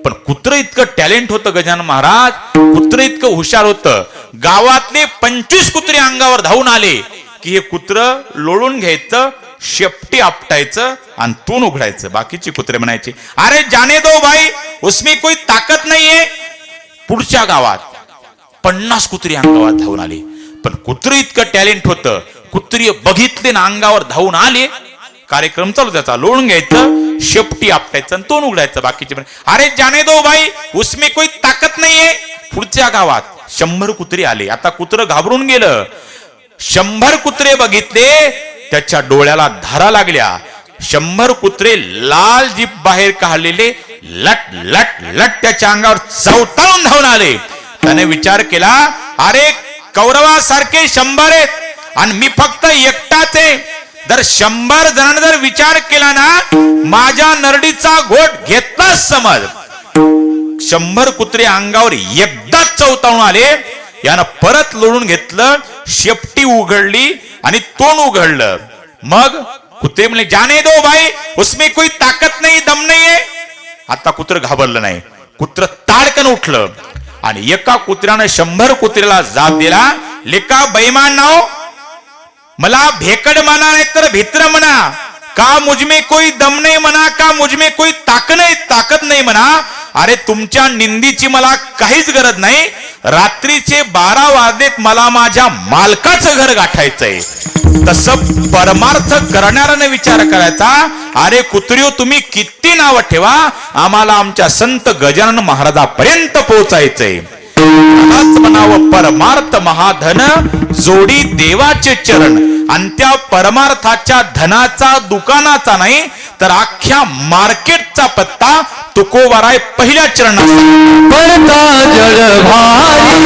पण कुत्र इतकं टॅलेंट होतं गजानन महाराज, कुत्र इतकं हुशार होतं, गावातले 25 कुत्री अंगावर धावून आले की हे कुत्र लोळून घ्यायचं, शेपटी आपटायचं आणि तोंड उघडायचं. बाकीचे कुत्रे म्हणायचे, अरे जाने दो भाई, उसमें कोई ताकत नाहीये. पुढच्या गावात 50 कुत्री अंगावर धावून आले. पण कुत्र इतकं टॅलेंट होतं, कुत्री बघितले ना अंगावर धावून आले, कार्यक्रम चालू त्याचा, लोळून घ्यायचं, शेपटी आपटायचं आणि तोंड उघडायचं. बाकीचे अरे जाने दो भाई, उसमें कोई ताकत नाहीये. पुढच्या गावात 100 कुत्रे आले. आता कुत्र घाबरून गेलं. 100 कुत्रे बघितले, त्याच्या डोळ्याला धारा लागल्या. 100 कुत्रे लाल जीप बाहेर काढलेले लट लट लट त्याच्या अंगावर चवताळून धावून आले. त्याने विचार केला, अरे कौरवासारखे 100 आहेत आणि मी फक्त एकटाच आहे. जर 100 जणांनी जर विचार केला ना, माझ्या नरडीचा घोट घेतलाच समज. 100 कुत्रे अंगावर एकदाच चवताळून आले. यानं परत लोळून घेतलं, शेपटी उघडली आणि तोंड उघडलं. मग कुत्रे म्हणले, जाने दो भाई, उसमें कोई ताकत नाही, दम नाहीये. आता कुत्र घाबरलं नाही. कुत्र ताडकन उठलं आणि एका कुत्र्यानं 100 कुत्र्याला जाब दिला, लेका बैमान नाव, मला भेकड म्हणा नाही तर भित्र म्हणा, का मुझमें कोई दम नाही म्हणा, का मुझमें कोई ताकद नाही म्हणा. अरे तुमच्या निंदीची मला काहीच गरज नाही. रात्रीचे 12 वाजलेत, मला माझ्या मालकाचं घर गाठायचंय. तसं परमार्थ करणाऱ्याने विचार करायचा, अरे कुत्रियो तुम्ही किती नाव ठेवा, आम्हाला आमच्या संत गजानन महाराजापर्यंत पोहोचायचंय. म्हणावं परमार्थ महाधन, जोडी देवाचे चरण. आणि त्या परमार्थाच्या धनाचा दुकानाचा नाही तर अख्ख्या मार्केटचा पत्ता तुकोबाराय पहिल्या चरणात. पडता जग भारी,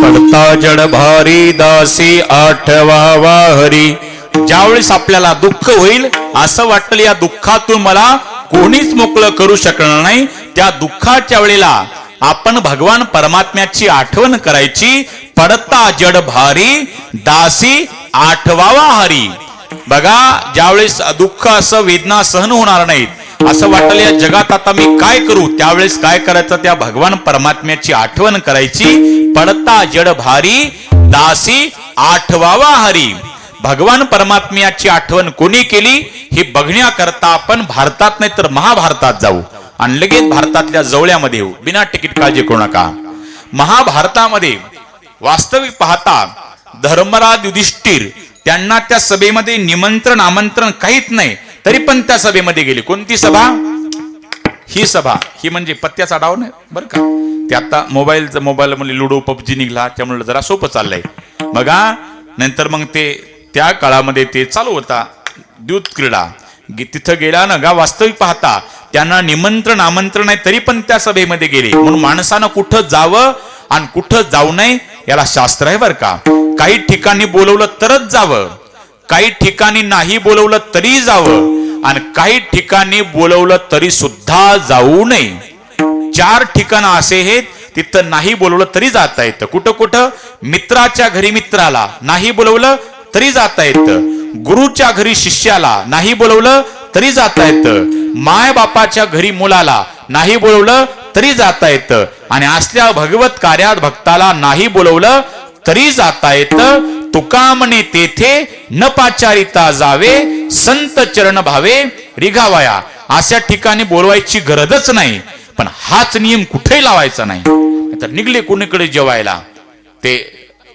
पडता जड भारी दासी आठवावा हरी. ज्यावेळेस आपल्याला दुःख होईल असं वाटलं, या दुःखातून मला कोणीच मोकळं करू शकणार नाही, त्या दुःखाच्या वेळेला आपण भगवान परमात्म्याची आठवण करायची. पडता जड भारी दासी आठवावा हरी. बघा, ज्यावेळेस दुःख असं वेदना सहन होणार नाहीत, असं वाटलं या जगात आता मी काय करू, त्यावेळेस काय करायचं, त्या भगवान परमात्म्याची आठवण करायची. पडता जड भारी दासी आठवावा हरी. भगवान परमात्म्याची आठवण कोणी केली हे बघण्याकरता आपण भारतात नाही तर महाभारतात जाऊ आणि लगेच भारतातल्या जवळ्यामध्ये येऊ. बिना तिकीट काळजी करू नका. महाभारतामध्ये वास्तविक पाहता धर्मराज युधिष्ठिर त्यांना त्या सभेमध्ये निमंत्रण आमंत्रण काहीच नाही, तरी पण त्या सभेमध्ये गेले. कोणती सभा? ही सभा ही म्हणजे पत्त्याचा डाव नाही बरं का. ते आता मोबाईल मध्ये लुडो पबजी निघला त्यामुळे जरा सोपं चाललंय. बघा नंतर मग ते त्या काळामध्ये ते चालू होता द्यूत क्रीडा. तिथं गेला ना गा वास्तविक पाहता त्यांना निमंत्रण आमंत्रण आहे तरी पण त्या सभेमध्ये गेले. म्हणून माणसानं कुठं जावं आणि कुठं जाऊ नये याला शास्त्र आहे बरं का. काही ठिकाणी बोलवलं तरच जावं, काही ठिकाणी नाही बोलवलं तरी जावं आणि काही ठिकाणी बोलवलं तरी सुद्धा जाऊ नये. 4 ठिकाणं असे आहेत तिथं नाही बोलवलं तरी जाता येतं. कुठं कुठं? मित्राच्या घरी मित्राला नाही बोलवलं तरी जाता येतं, गुरुच्या घरी शिष्याला नाही बोलवलं तरी जाता येतं, माय बापाच्या घरी मुलाला नाही बोलवलं तरी जाता येतं आणि असल्या भगवत कार्यात भक्ताला नाही बोलवलं तरी जाता येतं. तुका म्हणे तेथे न पाचारिता जावे, संत चरण भावे रिघावया. अशा ठिकाणी बोलवायची गरजच नाही. पण हाच नियम कुठेही लावायचा नाही. तर निघले कोणीकडे जेवायला ते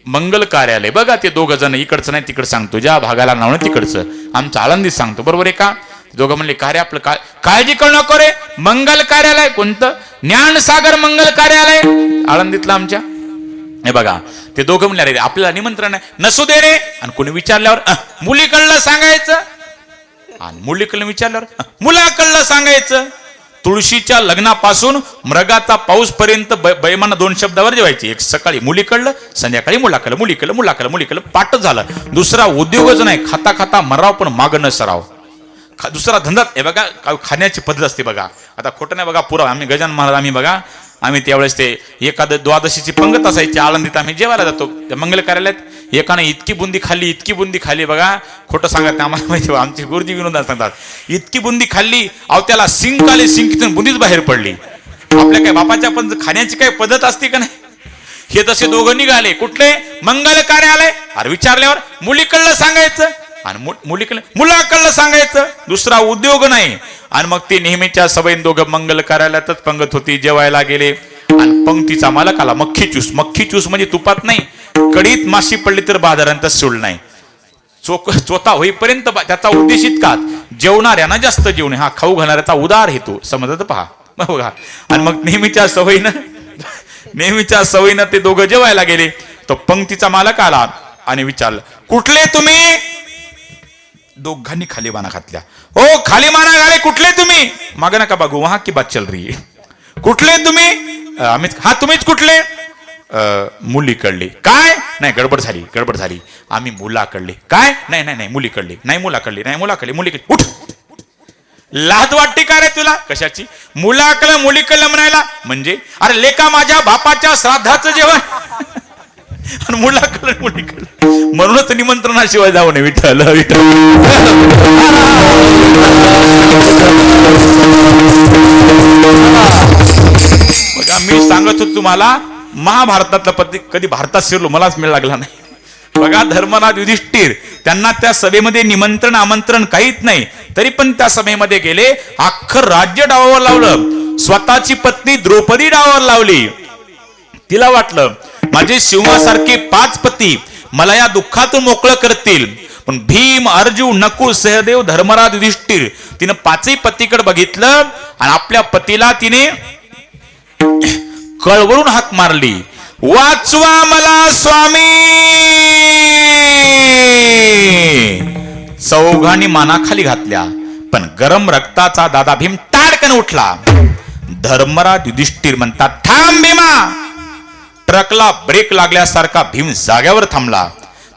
मंगल कार्यालय. बघा ते 2 जण इकडचं नाही तिकडं सांगतो, ज्या भागाला नाव नाही तिकडचं आमचं आळंदीत सांगतो. बरोबर आहे का? दोघं म्हणले कार्य आपलं काळजी करू नको रे. मंगल कार्यालय कोणतं? ज्ञानसागर मंगल कार्यालय आळंदीतलं आमच्या. हे बघा ते दोघं म्हणले अरे आपल्याला निमंत्रण आहे नसू दे रे. आणि कोणी विचारल्यावर मुलीकडलं सांगायचं आणि मुलीकडलं विचारल्यावर मुलाकडलं सांगायचं. तुळशीच्या लग्नापासून मृगाचा पाऊस पर्यंत बैमान 2 शब्दावर जेवायचे. एक सकाळी मुलीकडलं, संध्याकाळी मुलाकडलं, मुलीकडलं पाठ झालं. दुसरा उद्योगच नाही. खाता खाता मराव पण माग न सराव. दुसरा धंदा हे बघा खाण्याची पद्धत असते बघा. आता खोटं नाही बघा पुरा. आम्ही गजानन महाराज आम्ही बघा आम्ही त्यावेळेस ते द्वादशीची पंगत असायची आळंदीत आम्ही जेवायला जातो त्या मंगल कार्यालयात. एकाने इतकी बुंदी खाल्ली बघा. खोटं सांगत नाही आम्हाला माहिती. आमचे गुरुजी विनोद सांगतात इतकी बुंदी खाल्ली अहो त्याला सिंक आले, सिंकीतून बुंदीच बाहेर पडली. आपल्या काय बापाच्या पण खाण्याची काय पद्धत असते का नाही. हे तसे दोघं निघाले कुठले? मंगल कार्यालय. अरे विचारल्यावर मुलीकडलं सांगायचं आणि मुलाकडलं सांगायचं. दुसरा उद्योग नाही. आणि मग ते नेहमीच्या सवयीन दोघं मंगल कार्यालयातच पंगत होती. जेवायला गेले आणि पंक्तीचा मालक आला. मक्खी चूस म्हणजे तुपात नाही, कडीत माशी पडली तर बाजारांत सूळ नाही. चोथा होईपर्यंत त्याचा उद्देश इतका जेवणाऱ्यांना जास्त जेवणे हा खाऊ घालणाऱ्याचा उदार हेतू समजत पहा बघा. आणि मग नेहमीच्या सवयीनं ते दोघं जेवायला गेले. तो पंक्तीचा मालक आला आणि विचारलं कुठले तुम्ही? दोघांनी खाली माना घातल्या. हो खाली माना घाले. कुठले तुम्ही? माग नका बघू वहा की बात चल रही. कुठले तुम्ही? हा तुम्हीच कुठले? मुलीकडले. काय? नाही गडबड झाली. आम्ही मुलाकडले. काय? नाही मुलीकडले. नाही मुलाकडले. मुलीकडे. उठ लाज वाटते का रे तुला? कशाची? मुलीकडलं म्हणायला म्हणजे अरे लेका माझ्या बापाच्या श्राद्धाचं जेवण आणि मुलीकडलं म्हणूनच निमंत्रणाशिवाय जाऊ नये. विठ्ठल बघा मी सांगत होतो तुम्हाला महाभारतातला पती कधी भारतात शिरलो मलाच मिळ लागला नाही. बघा धर्मराज युधिष्ठिर त्यांना त्या सभेमध्ये निमंत्रण आमंत्रण काहीच नाही तरी पण त्या सभेमध्ये गेले. अख्खं राज्य डावावर लावलं. स्वतःची पत्नी द्रौपदी डावावर लावली. तिला वाटलं माझे सिंहासारखे 5 पती मला या दुःखातून मोकळं करतील. पण भीम, अर्जुन, नकुल, सहदेव, धर्मराज, युधिष्ठिर तिने 5ही पतीकडे बघितलं आणि आपल्या पतीला तिने कळवळून हाक मारली. वाचवा मला स्वामी. चौघांनी मानाखाली घातल्या. पण गरम रक्ताचा दादा भीम ताडकन उठला. धर्मराज युधिष्ठिर म्हणतात थांब भीमा. ट्रकला ब्रेक लागल्यासारखा भीम जाग्यावर थांबला.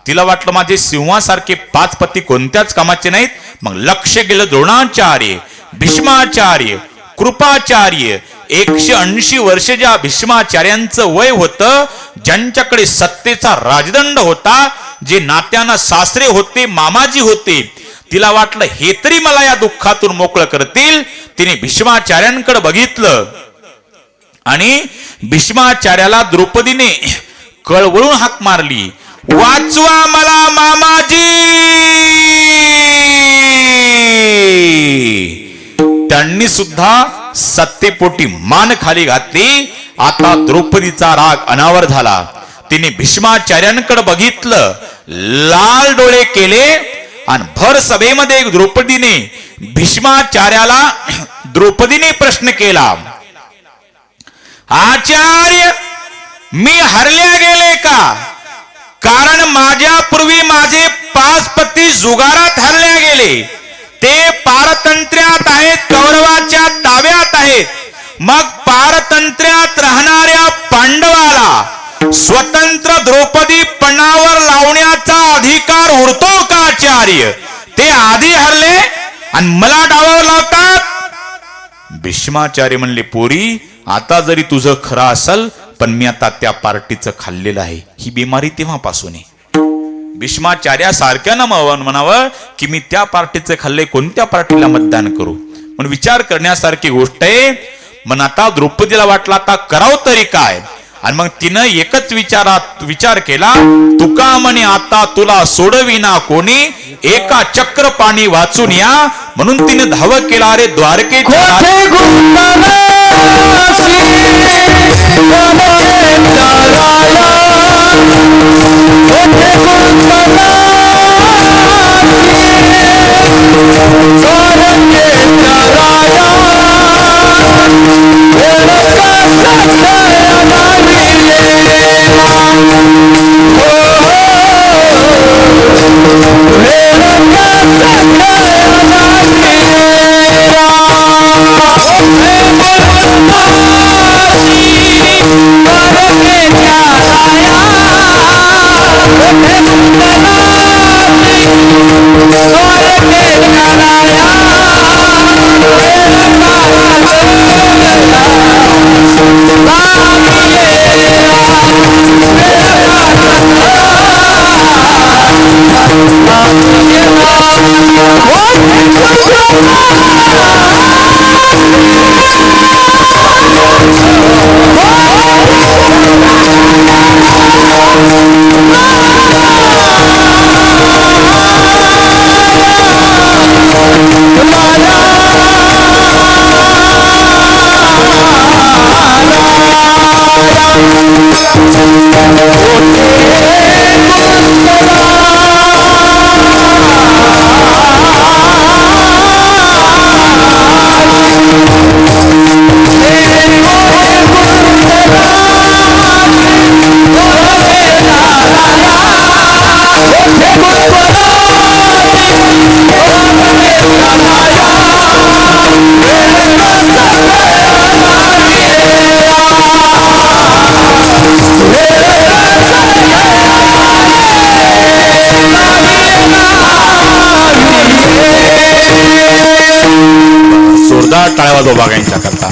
तिला वाटलं माझे सिंहासारखे 5 पती कोणत्याच कामाचे नाहीत. मग लक्ष गेलं द्रोणाचार्य, भीष्माचार्य, कृपाचार्य. 180 वर्ष ज्या भीष्माचार्यांचं वय होतं, ज्यांच्याकडे सत्तेचा राजदंड होता, जे नात्यानं सासरे होते, मामाजी होते. तिला वाटलं हे तरी मला या दुःखातून मोकळं करतील. तिने भीष्माचार्यांकडे बघितलं आणि भीष्माचार्याला द्रौपदीने कळवळून हाक मारली. वाचवा मला मामाजी. त्यांनी सुद्धा सत्तेपोटी मान खाली घातली. आता द्रौपदीचा राग अनावर झाला. तिने भीष्माचार्यांकडे बघितलं, लाल डोळे केले आणि भर सभेमध्ये द्रौपदीने भीष्माचार्याला द्रौपदीने प्रश्न केला, आचार्य मी हरल्या गेले का? कारण माझ्या पूर्वी माझे 5 पती जुगारात हरल्या गेले, ते पारतंत्र्यात आहेत, कौरवाच्या ताब्यात आहेत. मग पारतंत्र्यात राहणाऱ्या पांडवाला स्वतंत्र द्रौपदी पणावर लावण्याचा अधिकार उरतो का आचार्य? ते आधी हरले आणि मला डावावर लावतात. भीष्माचार्य म्हणले, पोरी आता जरी तुझं खरं असल, पण मी आता त्या पार्टीचं खाल्लेलं आहे. ही बिमारी तेव्हापासून आहे. भीष्माचार्या सारख्यानं म्हणावं की मी त्या पार्टीचं खाल्ले, कोणत्या पार्टीला मतदान करू? म्हणून विचार करण्यासारखी गोष्ट आहे. मग आता द्रौपदीला वाटलं आता करावं तरी काय, आणि मग तिनं एकच विचार केला, तुका म्हणे आता तुला सोडविना कोणी, एका चक्र पाणी वाचून या. म्हणून तिने धाव केला, अरे द्वारकेच्या टाळ्या वाजवा बागांच्या करता.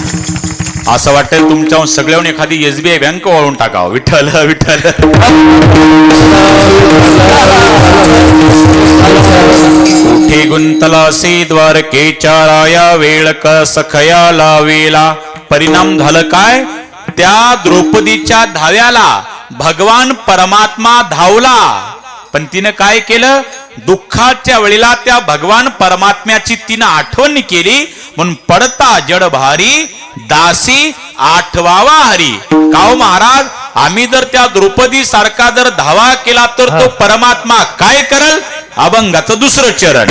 असं वाटतं तुमच्या सगळ्यांनी एखादी SBI बँक वाळून टाकावं. विठ्ठल विठ्ठल. कुठे गुंतलासी द्वारकेच्या राया, वेळ सखया लावेला. परिणाम झालं काय? त्या द्रौपदीच्या धाव्याला भगवान परमात्मा धावला, पण तिनं काय केलं? दुःखाच्या वेळेला त्या भगवान परमात्म्याची तिनं आठवण केली. म्हणून पडता जड भारी, दासी आठवावा हरी. काहो महाराज, आम्ही जर त्या द्रौपदी सारखा जर धावा केला तर तो परमात्मा काय करल? अभंगाचं दुसरं चरण.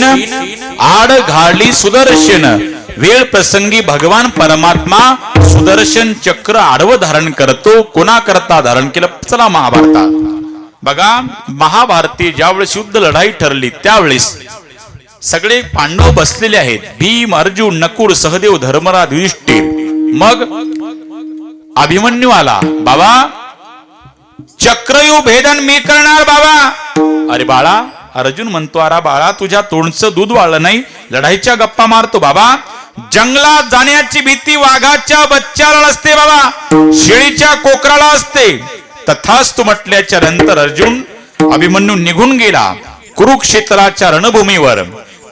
सेन आड घाली सुदर्शन वेळ प्रसंगी भगवान परमात्मा सुदर्शन चक्र आडवं धारण करतो. कोणा करता धारण केलं? चला महाभारतात बघा. महाभारती ज्यावेळेस युद्ध लढाई ठरली त्यावेळेस सगळे पांडव बसलेले आहेत. भीम, अर्जुन, नकुल, सहदेव, धर्मराज, युधिष्ठिर. मग अभिमन्यू आला. बाबा चक्रयू भेदन मी करणार बाबा. अरे बाळा, अर्जुन म्हणतो अरे बाळा तुझ्या तोंडचं दूध वाळलं नाही, लढाईच्या गप्पा मारतो. बाबा जंगलात जाण्याची भीती वाघाच्या बच्चाला असते बाबा, शेळीच्या कोकराला असते. तथास्तु म्हटल्याच्या नंतर अर्जुन अभिमन्यू निघून गेला कुरुक्षेत्राच्या रणभूमीवर.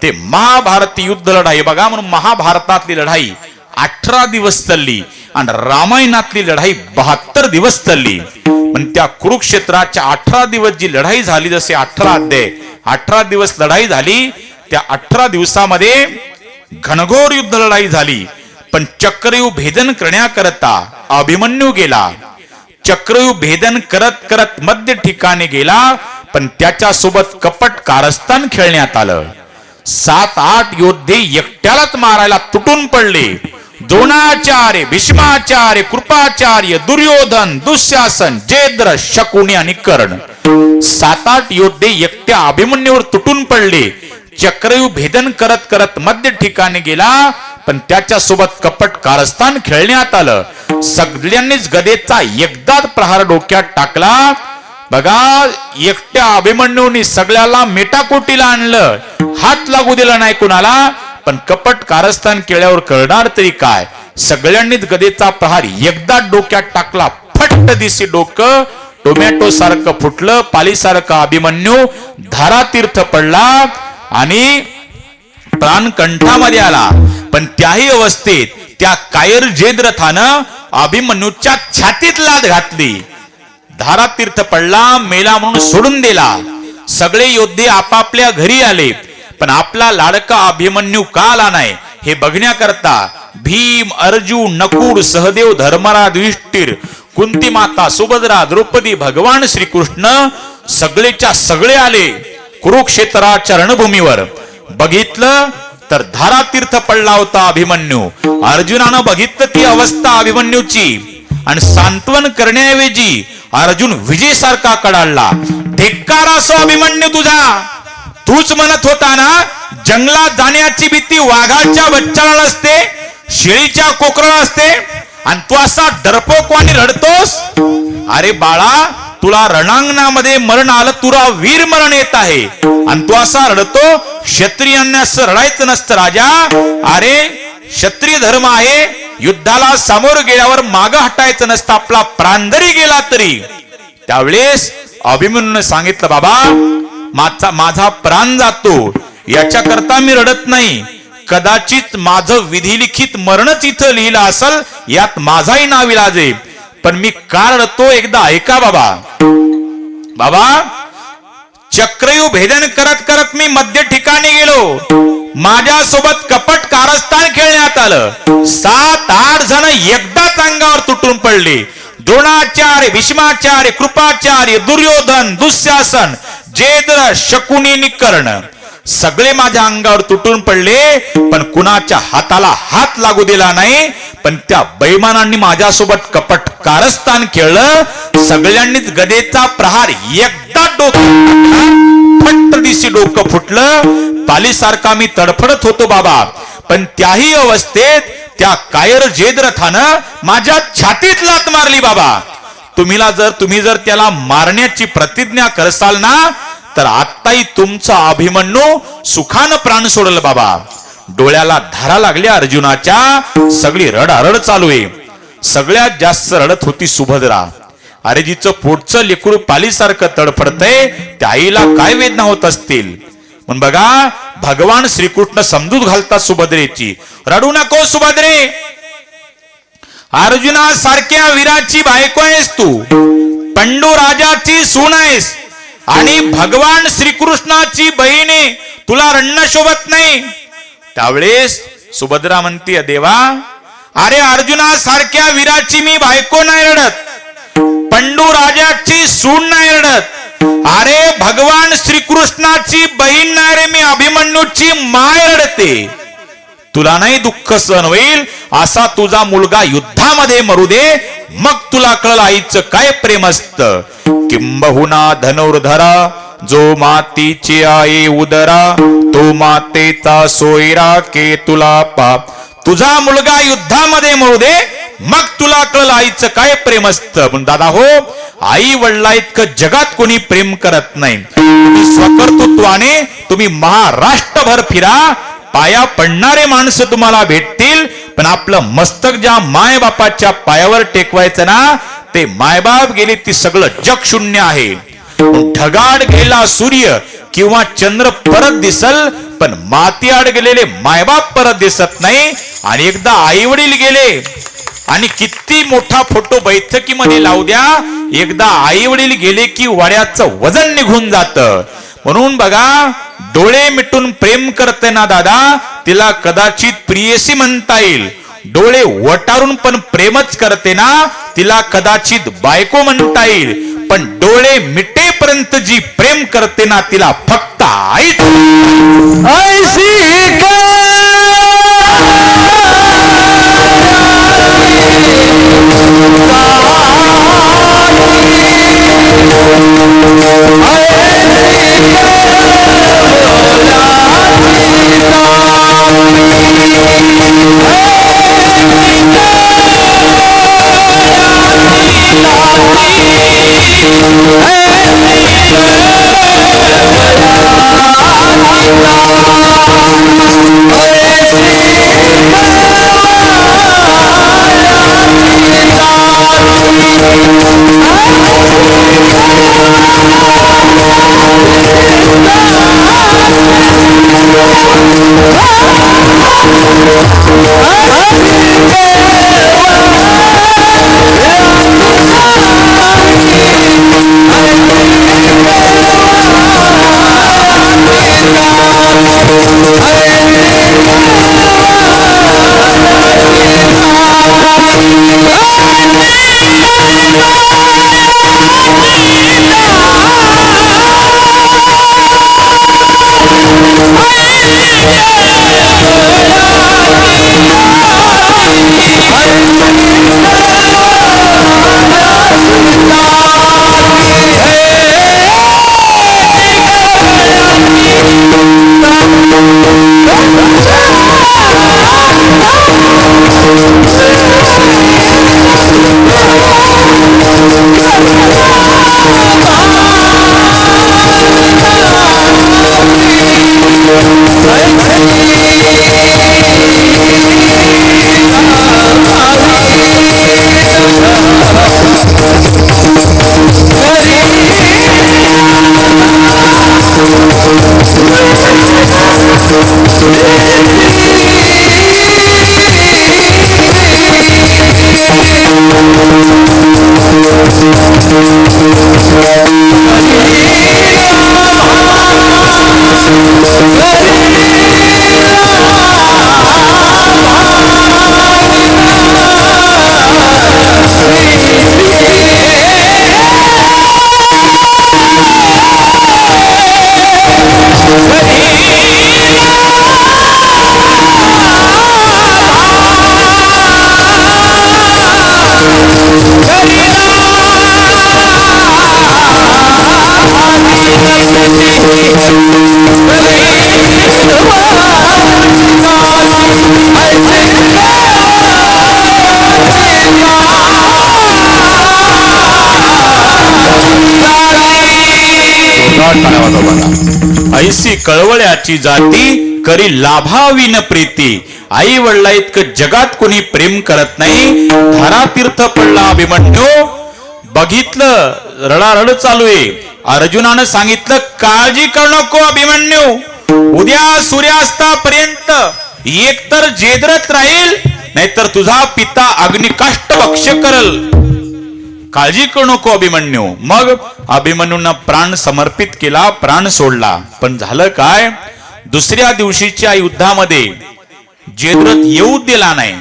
ते महाभारती युद्ध लढाई बघा. म्हणून महाभारतातली लढाई 18 दिवस चालली आणि रामायणातली लढाई 72 दिवस चालली. पण त्या कुरुक्षेत्राच्या 18 दिवस जी लढाई झाली, जसे 18 अध्याय 18 दिवस लढाई झाली, त्या 18 दिवसामध्ये घनघोर युद्ध लढाई झाली. पण चक्रव्यूह भेदन करण्याकरता अभिमन्यू गेला. चक्रव्यूह भेदन करत करत मध्य ठिकाणी गेला. पण त्याच्या सोबत कपट कारस्थान खेळण्यात आलं. 7-8 योद्धे एकट्यालाच मारायला तुटून पडले. द्रोणाचार्य, भीष्माचार्य, कृपाचार्य, दुर्योधन, दुःशासन, जयद्रथ, शकुनी आणि कर्ण 7-8 योद्धे एकट्या अभिमन्यूवर तुटून पडले. चक्रव्यूह भेदन करत करत मध्य ठिकाणी गेला. पण त्याच्या सोबत कपट कारस्थान खेळण्यात आलं. सगळ्यांनीच गदेचा एकदाच प्रहार डोक्यात टाकला. बघा एकट्या अभिमन्यूने सगळ्याला मेटाकोटीला आणलं, हात लागू दिला नाही कुणाला. पण कपट कारस्थान केल्यावर करणार तरी काय? सगळ्यांनीच गदेचा प्रहार एकदाच डोक्यात टाकला. फट्ट दिसे डोकं टोमॅटो सारखं फुटलं. पालीसारखा अभिमन्यू धारातीर्थ पडला आणि प्राण कंठामध्ये आला. पण त्याही अवस्थेत त्या कायर जयद्रथानं अभिमन्यूच्या छातीत लाथ घातली. धारातीर्थ पडला, मेला म्हणून सोडून दिला. सगळे योद्धे आपापल्या घरी आले. पण आपला लाडका अभिमन्यू का आला नाही हे बघण्याकरता भीम, अर्जुन, नकुल, सहदेव, धर्मराज, युधिष्ठिर, कुंती माता, सुभद्रा, द्रौपदी, भगवान श्रीकृष्ण सगळेच्या सगळे आले कुरुक्षेत्राच्या रणभूमीवर. बघितलं तर धारातीर्थ पडला होता अभिमन्यू. अर्जुनानं बघितलं ती अवस्था अभिमन्यूची आणि सांत्वन करण्याऐवजी अर्जुन विजयसारखा कडाळला. धिक्कार असो अभिमन्यू तुझा. तूच म्हणत होता ना जंगलात जाण्याची भीती वाघाच्या बच्चाला असते, शेळीच्या कोकराला असते, आणि तू असा डरपोकवाणी रडतोस. अरे बाळा तुला रणांगणामध्ये मरण आलं, तुला वीर मरण येत आहे आणि तू असा रडतो. क्षत्रियांना असं रडायचं नसतं राजा. अरे क्षत्रिय धर्म आहे, युद्धाला समोर गेल्यावर माग हटायचं नसतं, आपला प्राण जरी गेला तरी. त्यावेळेस अभिमन्यूने सांगितलं बाबा माझा प्राण जातो याच्याकरता मी रडत नाही. कदाचित माझं विधिलिखित मरणच इथं लिहिलं असल, यात माझाही नाविलाज आहे. पण मी का रडतो एकदा ऐका बाबा. बाबा चक्रव्यूह भेदन करत करत मी मध्य ठिकाणी गेलो. माझ्यासोबत कपट कारस्थान खेळण्यात आलं. 7-8 जण एकदाच अंगावर तुटून पडले. द्रोणाचार्य, भीष्माचार्य, कृपाचार्य, दुर्योधन, दुःशासन, जयद्रथ, शकुनी आणि कर्ण सगळे माझ्या अंगावर तुटून पडले. पण कुणाच्या हाताला हात लागू दिला नाही. पण त्या बैमानांनी माझ्यासोबत कपट कारस्थान खेळलं. सगळ्यांनीच गदेचा प्रहार एकदा फट्ट दिशी डोकं फुटलं. पालीसारखा मी तडफडत होतो बाबा. पण त्याही अवस्थेत त्या कायर जयद्रथानं माझ्या छातीत लात मारली बाबा. तुम्ही जर त्याला मारण्याची प्रतिज्ञा करसाल ना तर आत्ताही तुमचा अभिमन्यू सुखानं प्राण सोडल बाबा. डोळ्याला धारा लागल्या अर्जुनाच्या. सगळी रडारड चालू आहे. सगळ्यात जास्त रडत होती सुभद्रा. अरे जिचं पोटचं लेकरू पालीसारखं तडफडतंय त्या आईला काय वेदना होत असतील. पण बघा भगवान श्रीकृष्ण समजूत घालतात सुभद्रेची. रडू नको सुभद्रे, अर्जुना सारख्या वीराची बायको आहेस तू, पंडू राजाची सून आहेस आणि भगवान श्रीकृष्णाची बहीण आहे, तुला रडणं शोभत नाही. त्यावेळेस सुभद्रा म्हणते देवा अरे अर्जुना सारख्या वीराची मी बायको नाही रडत, पंडू राजाची सून नाही रडत, अरे भगवान श्रीकृष्णाची बहीण नाही रे मी, अभिमन्यूची माय रडते, तुला नाही दुःख सहन होईल, असा तुझा मुलगा युद्धामध्ये मरू दे, मग तुला कळल आईचं काय प्रेम असतं. किंबहुना धनुर्धरा जो मातीची आई उदरा, तो मातेचा सोयरा के तुला पाप. तुझा मुलगा युद्धामध्ये मरू दे, मग तुला कळल आईचं काय प्रेम असतं. पण दादा हो, आई वडिला इतकं जगात कोणी प्रेम करत नाही. तुम्ही स्वकर्तृत्वाने तुम्ही महाराष्ट्रभर फिरा, पाया पडणारे माणसं तुम्हाला भेटतील, पण आपलं मस्तक ज्या मायबापाच्या पायावर टेकवायचं ना, ते मायबाप गेले ती सगळं जग शून्य आहे. ढगाड गेला सूर्य किंवा चंद्र परत दिसल, पण माती आड गेलेले मायबाप परत दिसत नाही. आणि एकदा आई वडील गेले आणि किती मोठा फोटो बैठकीमध्ये लावू द्या, एकदा आई वडील गेले की वाड्याचं वजन निघून जातं. म्हणून बघा, डोळे मिटून प्रेम करते ना दादा, तिला कदाचित प्रियसी म्हणता येईल. डोळे वटारून पण प्रेमच करते ना, तिला कदाचित बायको म्हणता येईल. पण डोळे मिटेपर्यंत जी प्रेम करते ना, तिला फक्त आई. ऐसी कळवळ्याची जाती करी लाभाविन प्रीती. आई वडिला इतकं जगात कोणी प्रेम करत नाही. धारातीर्थ पडला अभिमन्यू, बघितलं रडारड चालू आहे. अर्जुनानं सांगितलं काळजी करू नको अभिमन्यू, उद्या सूर्यास्तापर्यंत एकतर जेद्रत राहील, नाहीतर तुझा पिता अग्निकाष्ट भक्ष्य करल. काळजी करू नको अभिमन्यू. मग अभिमन्यूंना प्राण समर्पित केला, प्राण सोडला. पण झालं काय, दुसऱ्या दिवशीच्या युद्धामध्ये जयद्रथ येऊ दिला नाही.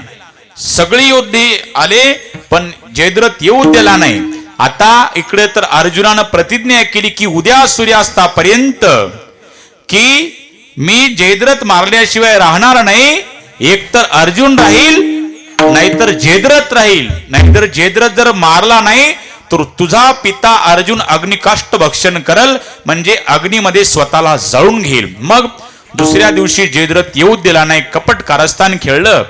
सगळे योद्धे आले पण जयद्रथ येऊ दिला नाही. आता इकडे तर अर्जुनानं प्रतिज्ञा केली की उद्या सूर्यास्तापर्यंत की मी जयद्रथ मारल्याशिवाय राहणार नाही. एकतर अर्जुन राहील नाहीतर जयद्रथ राहील. नाहीतर जयद्रथ जर मारला नाही तर तुझा पिता अर्जुन अग्निकाष्ट भक्षण करल, म्हणजे अग्नीमध्ये स्वतःला जळून घेईल. मग दुसऱ्या दिवशी जयद्रथ येऊ दिला नाही, कपट कारस्थान खेळलं.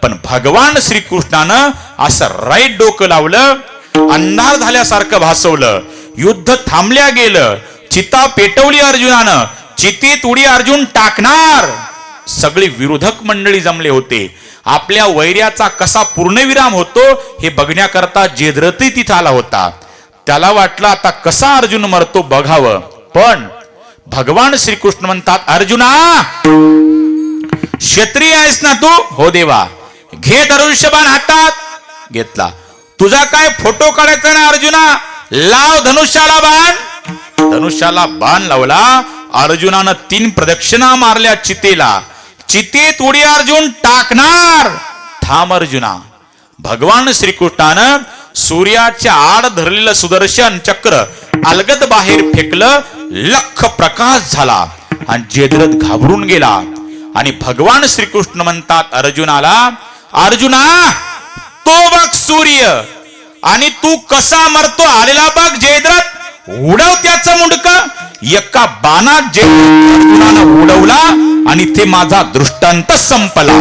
पण भगवान श्रीकृष्णानं असं राईट डोकं लावलं, अंधार झाल्यासारखं भासवलं, युद्ध थांबल्या गेलं, चिता पेटवली अर्जुनानं, चितीत उडी अर्जुन टाकणार. सगळी विरोधक मंडळी जमले होते. आपल्या वैर्याचा कसा पूर्णविराम होतो हे बघण्याकरता जयद्रथही तिथं आला होता. त्याला वाटलं आता कसा अर्जुन मरतो बघावं. पण भगवान श्रीकृष्ण म्हणतात, अर्जुना क्षत्रिय आहेस ना तू? हो देवा. घे धनुष्यबाण हातात. घेतला. तुझा काय फोटो काढायचा ना अर्जुना? लाव धनुष्याला बाण. धनुष्याला बाण लावला. अर्जुनानं 3 प्रदक्षिणा मारल्या चितेला. चितेत उडी अर्जुन टाकणार. थांब अर्जुना. भगवान श्रीकृष्णानं सूर्याच्या आड धरलेलं सुदर्शन चक्र अलगद बाहेर फेकलं. लख प्रकाश झाला आणि जयद्रथ घाबरून गेला. आणि भगवान श्रीकृष्ण म्हणतात अर्जुनाला, अर्जुना तो बघ सूर्य आणि तू कसा मरतो आलेला बघ जयद्रथ. उडव त्याचं मुंडकं. एका बाणात जयद्रथ अर्जुनानं उडवला आणि ते माझा दृष्टांत संपला.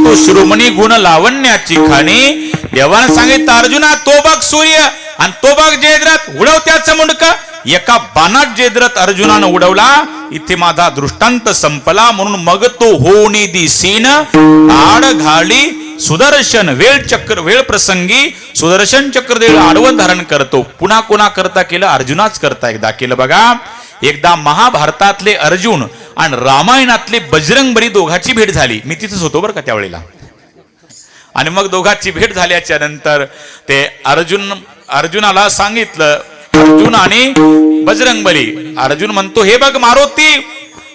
तो शिरोमणी गुण लावण्याची खाणी. देवानं सांगितलं अर्जुना तो बघ सूर्य आणि तो बघ जयद्रथ. उडव त्याचं मुंडकं. एका बाणात जयद्रथ अर्जुनानं उडवला. इथे माझा दृष्टांत संपला. म्हणून मग तो होणी दिसीन आड घाली सुदर्शन. वेळ प्रसंगी सुदर्शन चक्र आडवं धारण करतो. पुन्हा कोणा करता केलं? अर्जुनाच करता एकदा केलं बघा. एकदा महाभारतातले अर्जुन आणि रामायणातले बजरंगबली दोघांची भेट झाली. मी तिथेच होतो बरं का त्यावेळेला. आणि मग दोघांची भेट झाल्याच्या नंतर ते अर्जुनाला सांगितलं, अर्जुन आणि बजरंगबली. अर्जुन म्हणतो, हे बघ मारुती,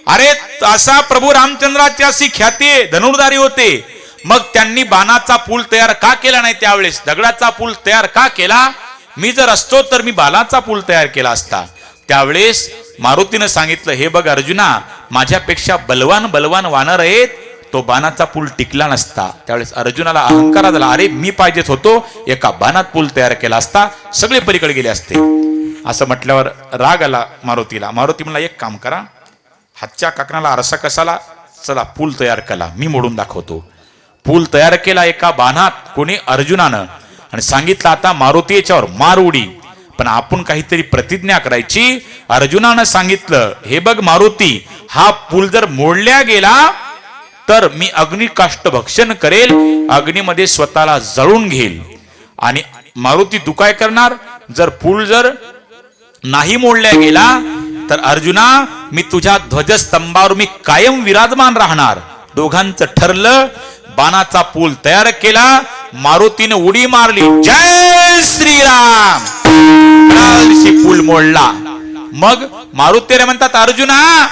अरे असा प्रभू रामचंद्राची अशी ख्याती धनुर्धारी होते. मग त्यांनी बाणाचा पूल तयार का केला नाही त्यावेळेस? दगडाचा पूल तयार का केला? मी जर असतो तर मी बाणाचा पूल तयार केला असता. त्यावेळेस मारुतीनं सांगितलं, हे बघ अर्जुना, माझ्यापेक्षा बलवान वानर आहेत, तो बाणाचा पूल टिकला नसता. त्यावेळेस अर्जुनाला अहंकार झाला, अरे मी पाहिजेच होतो, एका बाणात पूल तयार केला असता, सगळे पलीकडे गेले असते. असं म्हटल्यावर राग आला मारुतीला. मारुती म्हणला, एक काम करा, हातच्या काकणाला आरसा कसाला, चला पूल तयार केला, मी मोडून दाखवतो. पूल तयार केला एका बाणात, कोणी? अर्जुनानं. आणि सांगितलं, आता मारुती याच्यावर मार उडी. पण आपण काहीतरी प्रतिज्ञा करायची. अर्जुनानं सांगितलं, हे बघ मारुती, हा पूल जर मोडल्या गेला तर मी अग्निकाष्ट भक्षण करेल, अग्नीमध्ये स्वतःला जळून घेईल. आणि मारुती तू काय करणार? जर पूल जर नाही मोडल्या गेला तर अर्जुना, मी तुझ्या ध्वजस्तंभावर मी कायम विराजमान राहणार. दोघांचं ठरलं. बाणाचा पूल तयार केला. मारुतीने उडी मारली. जय श्रीराम. पूल मोडला. मग मारुतीने म्हणतात, अर्जुना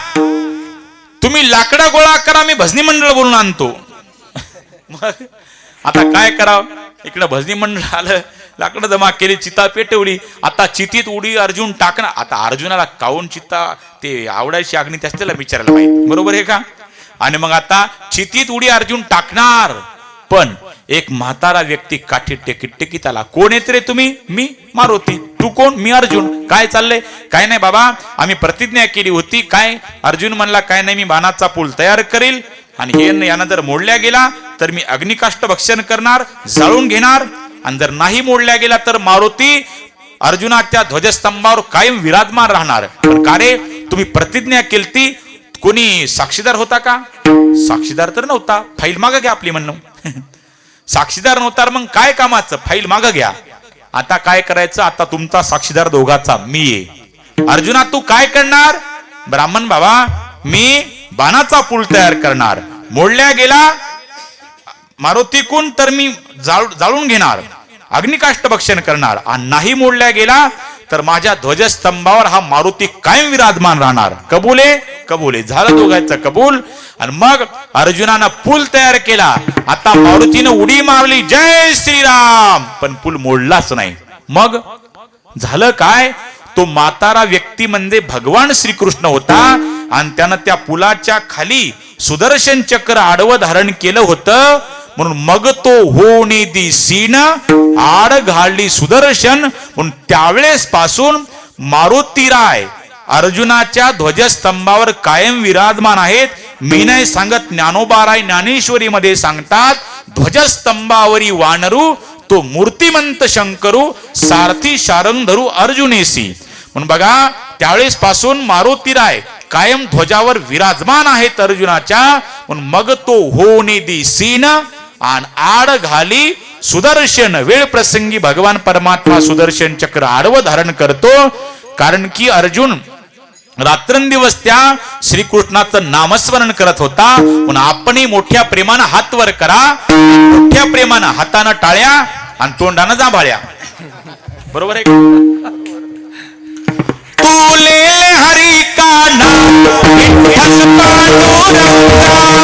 तुम्ही लाकडं गोळा करा, मी भजनी मंडळ बोलून आणतो. मग आता काय करावं? इकडे भजनी मंडळ आलं, लाकडं जमा केली, चिता पेटवली. आता चितीत उडी अर्जुन टाकणार. आता अर्जुनाला काऊन चिता ते आवडायची अग्नी त्याला विचारायला माहिती, बरोबर आहे का? आणि मग आता चितीत उडी अर्जुन टाकणार. पण एक म्हातारा व्यक्ती काठी टेकीत आला. कोण येत रे तुम्ही? मी मारुती. तू कोण? मी अर्जुन. काय चाललंय? काय नाही बाबा, आम्ही प्रतिज्ञा केली होती. काय? अर्जुन म्हणला, काय नाही, मी बाणाचा पूल तयार करेल आणि हे यानं जर मोडल्या गेला तर मी अग्निकाष्ट भक्षण करणार, जाळून घेणार. आणि जर नाही मोडल्या गेला तर मारुती अर्जुनाच्या ध्वजस्तंभावर कायम विराजमान राहणार. पण का रे, तुम्ही प्रतिज्ञा केलती, कोणी साक्षीदार होता का? साक्षीदार तर नव्हता. फाईल मागं घ्या आपली म्हणणं. साक्षीदार नव्हता, मग काय कामाचं? फाईल मागं घ्या. आता काय करायचं, आता तुमचा साक्षीदार दोघाचा मी आहे. अर्जुना तू काय करणार? ब्राह्मण बाबा मी बाणाचा पूल तयार करणार, मोडल्या गेला मारुतीकून तर मी जाळून घेणार, अग्निकाष्ट भक्षण करणार, आणि नाही मोडल्या गेला तर माझ्या ध्वजस्तंभावर हा मारुती कायम विराजमान राहणार. कबूले? कबूले. झालं दोघांचं कबूल. आणि मग अर्जुनानं पूल तयार केला. आता मारुतीनं उडी मारली, जय श्रीराम, पण पूल मोडलाच नाही. मग झालं काय, तो म्हातारा व्यक्ती म्हणजे भगवान श्रीकृष्ण होता, आणि त्यानं त्या पुलाच्या खाली सुदर्शन चक्र आडवं धारण केलं होतं. म्हणून मग तो होणे दिसीन आड घालली सुदर्शन. म्हणून त्यावेळेस पासून मारुतीराय अर्जुनाच्या ध्वजस्तंभावर कायम विराजमान आहेत. मी नाही सांगत, ज्ञानोबाराय ज्ञानेश्वरी मध्ये सांगतात, ध्वजस्तंभावरी वानरू तो मूर्तिमंत शंकरू, सारथी शारंग धरू अर्जुनेसी. म्हणून बघा त्यावेळेस पासून मारुतीराय कायम ध्वजावर विराजमान आहेत अर्जुनाच्या. म्हणून मग तो होणे दिसीन आणि आड घाली सुदर्शन. वेळ प्रसंगी भगवान परमात्मा सुदर्शन चक्र आडवं धारण करतो, कारण की अर्जुन रात्रंदिवस त्या श्रीकृष्णाचं नामस्मरण करत होता. म्हणून आपणही मोठ्या प्रेमानं हात वर करा, मोठ्या प्रेमानं हातानं टाळ्या आणि तोंडानं जांभाळ्या. बरोबर आहे का? तुले हरी का नाम विठ्ठल पांडुरंगा,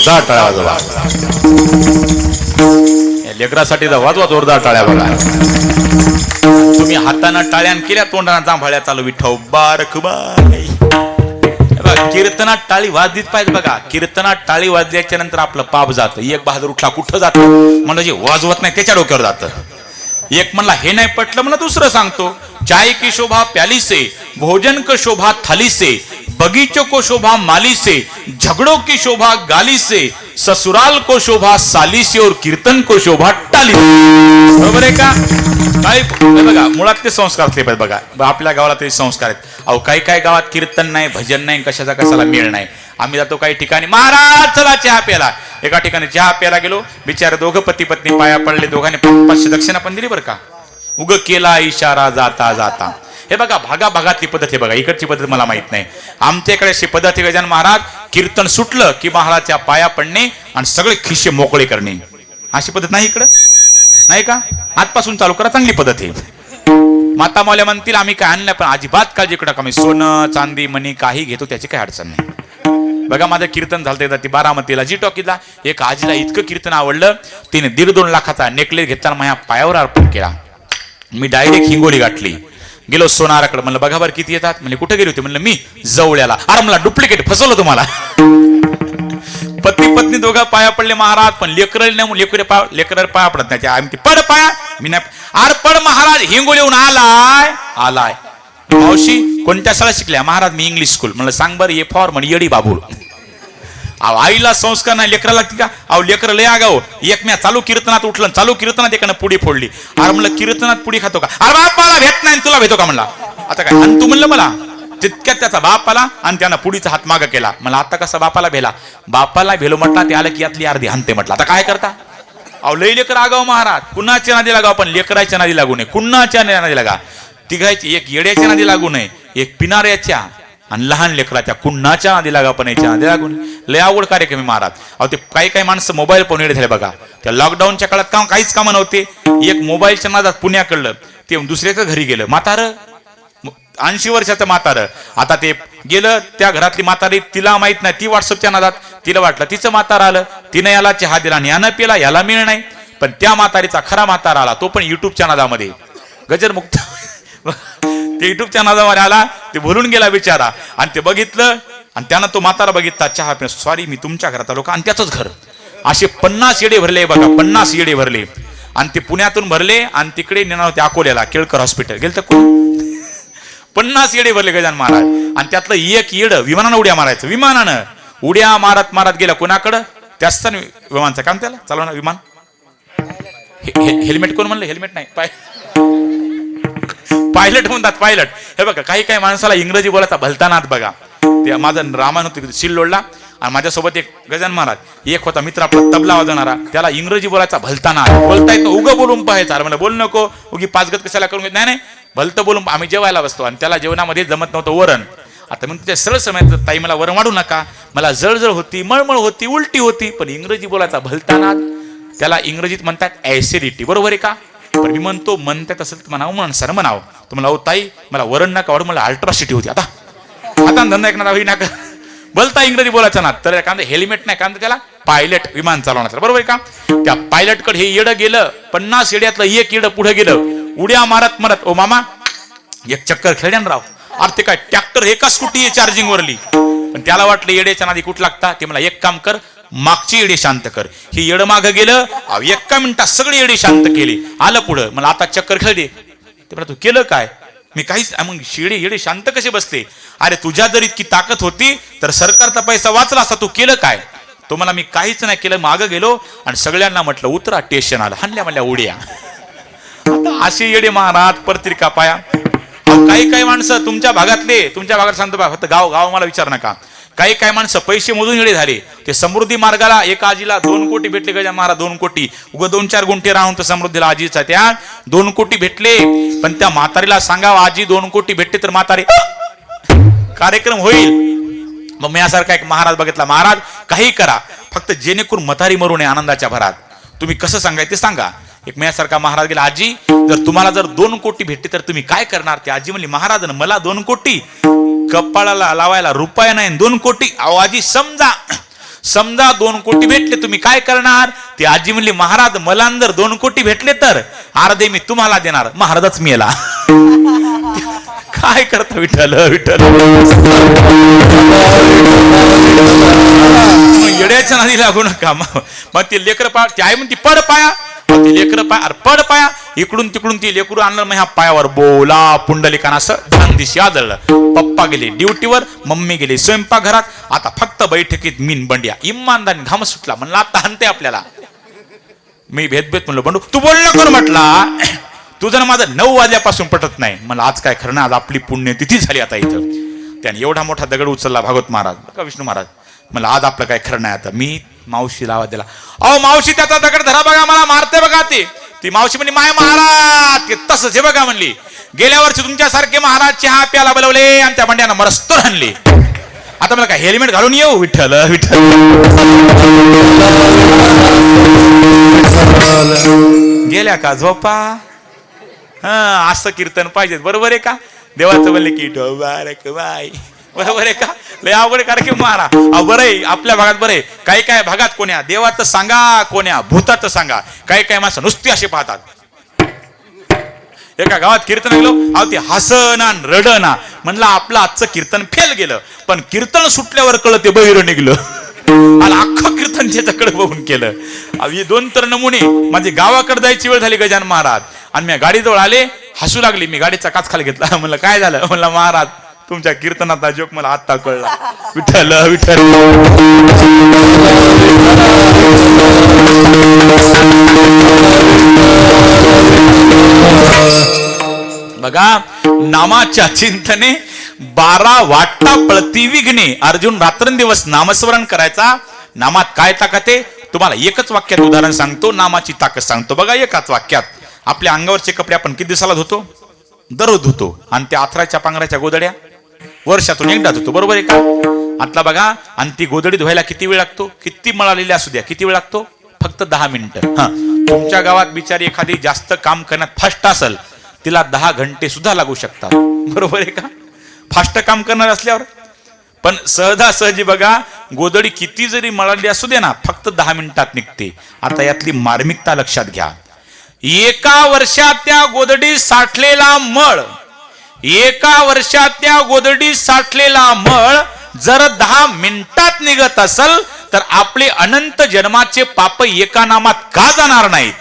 जोरदार टाळ्या वाजवा. या लेकरासाठी वाजवा जोरदार टाळ्या बघा. तुम्ही हातानं टाळ्यान केल्या, तोंडानं जांभळ्या चालू विठ्ठल बारकबाई. कीर्तनात टाळी वाजलीच पाहिजे बघा. कीर्तनात टाळी वाजल्याच्या नंतर आपलं पाप जातं. एक बहादूर उठला कुठं जातं म्हणलं जे वाजवत नाही त्याच्या डोक्यावर जातं. एक म्हणला हे नाही पटलं, मला दुसरं सांगतो. चाय की शोभा प्याली से, भोजन को शोभा थाली से, बगीचों को शोभा माली से, झगड़ों की शोभा गाली से, ससुराल को शोभा साली से और कीर्तन को शोभा टाली से. बरोबर आहे का? काय बघा, मुळात ते संस्कार असले पाहिजे बघा. आपल्या गावाला तरी संस्कार आहेत. अहो काही काही गावात कीर्तन नाही, भजन नाही, कशाचा कशाला मेळ नाही. आम्ही जातो काही ठिकाणी, महाराज चला चहा प्याला. एका ठिकाणी चहा प्यायला गेलो, बिचारे दोघं पती पत्नी पाया पडले. दोघांनी 500 दक्षिणा पण दिली बरं का. उग केला इशारा जाता जाता. हे बघा भागा भागातली पद्धत आहे बघा. इकडची पद्धत मला माहित नाही. आमच्या इकडे अशी पद्धत आहे. गजानन महाराज कीर्तन सुटलं की महाराजच्या पाया पडणे आणि सगळे खिशे मोकळे करणे. अशी पद्धत नाही इकडं, नाही का? आजपासून चालू करा, चांगली पद्धत आहे. माता मौल्या म्हणतील आम्ही काय आणलं, पण अजिबात काळजी करू नका. मी सोनं चांदी मणी काही घेतो, त्याची काही अडचण नाही. बघा माझं कीर्तन झालं ती बारामतीला जी टॉकीला. एक आजीला इतकं कीर्तन आवडलं, तिने 1.5-2 लाखाचा नेकलेस घेतला, माझ्या पायावर अर्पण केला. मी डायरेक्ट हिंगोली गाठली. गेलो सोनाराकडे, म्हणलं बघा बरं किती येतात. म्हणजे कुठे गेले होते? म्हणलं मी जवळ्याला. अरे मला डुप्लिकेट फसवलं तुम्हाला. पती पत्नी दोघं पाया पडले महाराज, पण लेकर पाया पडत नाही. आम्ही पड पाया, मी नाही. अरे पड महाराज, हिंगोलीहून आलाय. मावशी कोणत्या शाळा शिकल्या? महाराज मी इंग्लिश स्कूल. म्हणलं सांग बरं ये फॉर म्हणे येडी बाबूळ. आईला संस्कार नाही, लेकराला लागते का? अहो लेकर लय आगाव. एक म्या चालू कीर्तनात उठलं, चालू कीर्तनात एकानं पुडी फोडली. अरे म्हणलं कीर्तनात पुडी खातो का? अरे बापाला भेट नाही, तुला भेटतो का म्हणला. आता काय आणि तू म्हणलं मला. तितक्यात त्याचा बाप आला आणि त्यानं पुडीचा हात मागा केला. मला आता कसा बापाला भेला? बापाला भेलो म्हटला, ते आलं की यातली अर्धी हानते म्हटलं. आता काय करता? अहो लय लेकर आगाव महाराज. कुणाच्या नादी लागाव, पण लेकराच्या नादी लागू नये. कुणाच्या नादी लागा. तिघायची, एक येड्याच्या नादी लागू नये, एक पिणाऱ्याच्या आणि लहान लेकराच्या. कुणाच्या नादी लागा, पण याच्या नादी लागू नये. लय आवड कार्यक्रम महाराज. अहो ते काही माणसं मोबाईल पाहून येडे झाले बघा. त्या लॉकडाऊनच्या काळात काहीच कामं नव्हते. एक मोबाईलच्या नादात पुण्याकडलं ते दुसऱ्याच्या घरी गेलं. म्हातार 80 वर्षाचं म्हातार. आता ते गेलं, त्या घरातली म्हातारी तिला माहित नाही, ती व्हॉट्सअपच्या नादात तिला वाटलं तिचं म्हातार आलं, तिनं याला चहा दिला आणि यानं पिला, याला मिळ नाही. पण त्या म्हातारीचा खरा म्हातार आला, तो पण युट्यूबच्या नादामध्ये गजरमुक्त. ते युट्यूबच्या नादामध्ये आला, ते भुलून गेला बिचारा. आणि ते बघितलं आणि त्यानं तो म्हातारा बघितला चहा पिणं. सॉरी मी तुमच्या घरात आलो का? आणि त्याचंच घर. असे 50 येडे भरले बघा, 50 येडे भरले. आणि ते पुण्यातून भरले आणि तिकडे नेणार होते अकोल्याला, केळकर हॉस्पिटल गेलं तर 50 येडे भरले गजानन महाराज. आणि त्यातलं एक येड विमानानं उड्या मारायचं. विमानानं उड्या मारत मारत गेला कोणाकडं? त्याच विमानचं काम त्याला चालवणार विमान. हेल्मेट कोण म्हणलं? हेल्मेट नाही, पायलट म्हणतात, पायलट. हे बघा काही माणसाला इंग्रजी बोलायचा भलतानात बघा. ते माझं रामायण होतं सिल्लोडला, आणि माझ्यासोबत एक गजानन महाराज एक होता मित्र आपला तबला वाजवणारा. त्याला इंग्रजी बोलायचा भलतानात. बोलता येतो, उगं बोलून पाहायचं. अरे मला बोल नको, उगी पाचगत कशाला करून घेत नाही. भलतं बोलून. आम्ही जेवायला बसतो आणि त्याला जेवणामध्ये जमत नव्हतं वरण. आता मग तिच्या सरळ समजायचं, ताई मला वरण वाढू नका, मला जळजळ होती, मळमळ होती, उलटी होती. पण इंग्रजी बोलायचा भलतानात. त्याला इंग्रजीत म्हणतात ऍसिडिटी. बरोबर आहे का? पण मी म्हणतो म्हणतात असेल तर म्हणावं, म्हण सर म्हणावं. तुम्हाला ताई मला वरण नका वाढू, मला अल्ट्रासिटी होती. आता धंदा ऐकणार होई नका. भलता इंग्रजी बोलायचा ना. तर एखादं हेल्मेट नाही, कारण त्याला पायलट विमान चालवण्याचं. बरोबर आहे का? त्या पायलटकडे हे येडं गेलं. 50 येड्यातलं एक येडं पुढे गेलं. उड्या मारत मारत, ओ मामा एक चक्कर खेळ्यान राव. अरे ते काय ट्रॅक्टर एका स्कूटी आहे चार्जिंग वरली. पण त्याला वाटलं येड्याच्या नादी कुठं लागता. ते मला एक काम कर, मागची येडे शांत कर. हे येडं मागं गेलं, 1 मिनिटात सगळे येडे शांत केले. आलं पुढं, मला आता चक्कर खेळली. ते मला तू केलं काय? मी काहीच. मग शिडे येडे शांत कसे बसते? अरे तुझ्या जर इतकी ताकद होती तर सरकारचा पैसा वाचला असता, तू केलं काय? तो मला मी काहीच नाही केलं. मागं गेलो आणि सगळ्यांना म्हटलं उतरा स्टेशन आलं. हाणल्या म्हणल्या उड्या. आता असे येडे महाराज पत्रिका पाया. काही माणसं तुमच्या भागात सांगतो बा, फक्त गाव मला विचार नका. काही माणसं पैसे मोजून येडे झाले. ते समृद्धी मार्गाला एका आजीला 2 कोटी भेटले. गजानन महाराज 2 कोटी. उगं 2-4 गुंठे राहून तर समृद्धीला आजीचा त्या 2 कोटी भेटले. पण त्या म्हातारीला सांगावं आजी 2 कोटी भेटले तर म्हातारी कार्यक्रम होईल. मग मी यासारखा एक महाराज बघितला. महाराज काही करा, फक्त जेणेकरून म्हातारी मरू नये आनंदाच्या भरात. तुम्ही कसं सांगायचं ते सांगा. एक मेयासारखा महाराज गेला, आजी जर तुम्हाला 2 कोटी भेटते तर तुम्ही काय करणार? ते आजी म्हणली, महाराज मला 2 कोटी कपाळाला लावायला रुपया नाही, 2 कोटी. अहो आजी समजा समजा 2 कोटी भेटले, तुम्ही काय करणार? ती आजी म्हणली, महाराज मला जर 2 कोटी भेटले तर अर्धे मी तुम्हाला देणार. महाराजच मेला. काय करता विठ्ठल विठ्ठल. येड्याच्या नादी लागू नका. मग ते लेकर पाय, ती आई म्हणती पड पाया. ती लेकर पाय, अरे पड पाया. इकडून तिकडून ती लेकरू आणलं. मग ह्या पायावर बोला पुंडलिकानं असं ध्यान दिशी आदळलं. पप्पा गेले ड्युटीवर, मम्मी गेली स्वयंपाकघरात. आता फक्त बैठकीत मीन बंड्या. इमानदारी घाम सुटला. म्हणला आता हाणते आपल्याला. मी भेदभेद म्हणलो, बंडू तू बोल नको म्हटला. तुझं माझं 9 वाजल्यापासून पटत नाही. मला आज काय खरं ना, आज आपली पुण्यतिथी झाली. आता इथं त्याने एवढा मोठा दगड उचलला भागवत महाराज का विष्णू महाराज. मला आज आपलं काय खरं नाही. आता मी मावशीला आवाज दिला, अहो मावशी त्याचा दगड धरा बघा, मला मारते बघा. ती मावशी म्हणली, माय महाराज तसंच हे बघा म्हणली. गेल्या वर्षी तुमच्यासारखे महाराज चहा प्याला बोलवले आणि त्या बंड्यानं मरस्तोर आणली. आता मला काय हेल्मेट घालून येऊ? विठ्ठल विठ्ठल. गेल्या का झोपा. असं कीर्तन पाहिजे. बरोबर आहे का? देवाचं म्हणले की बाय. बरोबर आहे का? लय अवघड कार्यक्रम मारा. बरं आहे आपल्या भागात. बरं आहे काही काय भागात कोण्या देवाचं सांगा, कोण्या भूताचं सांगा. काही काय माणसं नुसती असे पाहतात. एका गावात कीर्तन गेलो, अहो ते हसना रडना. म्हणलं आपलं आजचं कीर्तन फेल गेलं. पण कीर्तन सुटल्यावर कळलं ते बहिरं निघलं. आणि अख्खं कीर्तन त्याच्याकडे बघून केलं. हे 2 तर नमुने. माझी गावाकडे जायची वेळ झाली गजानन महाराज. आणि मी गाडीजवळ आले, हसू लागली. मी गाडीचा काच खाली घेतला. म्हणलं काय झालं? म्हणलं महाराज तुमच्या कीर्तनाचा जोक मला आत्ता कळला. विठ्ठल विठ्ठल. बघा नामाच्या चिंतने 12 वाटा पळती विघ्ने. अर्जुन रात्रंदिवस नामस्मरण करायचा. नामात काय ताकद आहे तुम्हाला एकच वाक्यात उदाहरण सांगतो. नामाची ताकद सांगतो बघा एकाच वाक्यात. आपल्या अंगावरचे कपडे आपण किती दिवसाला धुतो? दररोज धुतो. आणि त्या आथराच्या पांघराच्या गोदड्या वर्षातून एकदा धुतो. बरोबर आहे का? आतला बघा. आणि ती गोदडी धुवायला किती वेळ लागतो? किती मळालेली असू द्या, किती वेळ लागतो? फक्त 10 मिनिटं. तुमच्या गावात बिचारी एखादी जास्त काम करण्यात फास्ट असेल, तिला 10 घंटे सुद्धा लागू शकतात. बरोबर आहे का? फास्ट काम करणार असल्यावर. पण सहजासहजी बघा गोदडी किती जरी मळाली असू दे ना, फक्त 10 मिनिटात निघते. आता यातली मार्मिकता लक्षात घ्या. एका वर्षात त्या गोदडी साठलेला मळ, एका वर्षात त्या गोदडी साठलेला मळ जर 10 मिनिटात निघत असेल तर आपले अनंत जन्माचे पाप एका नामात का जाणार नाहीत?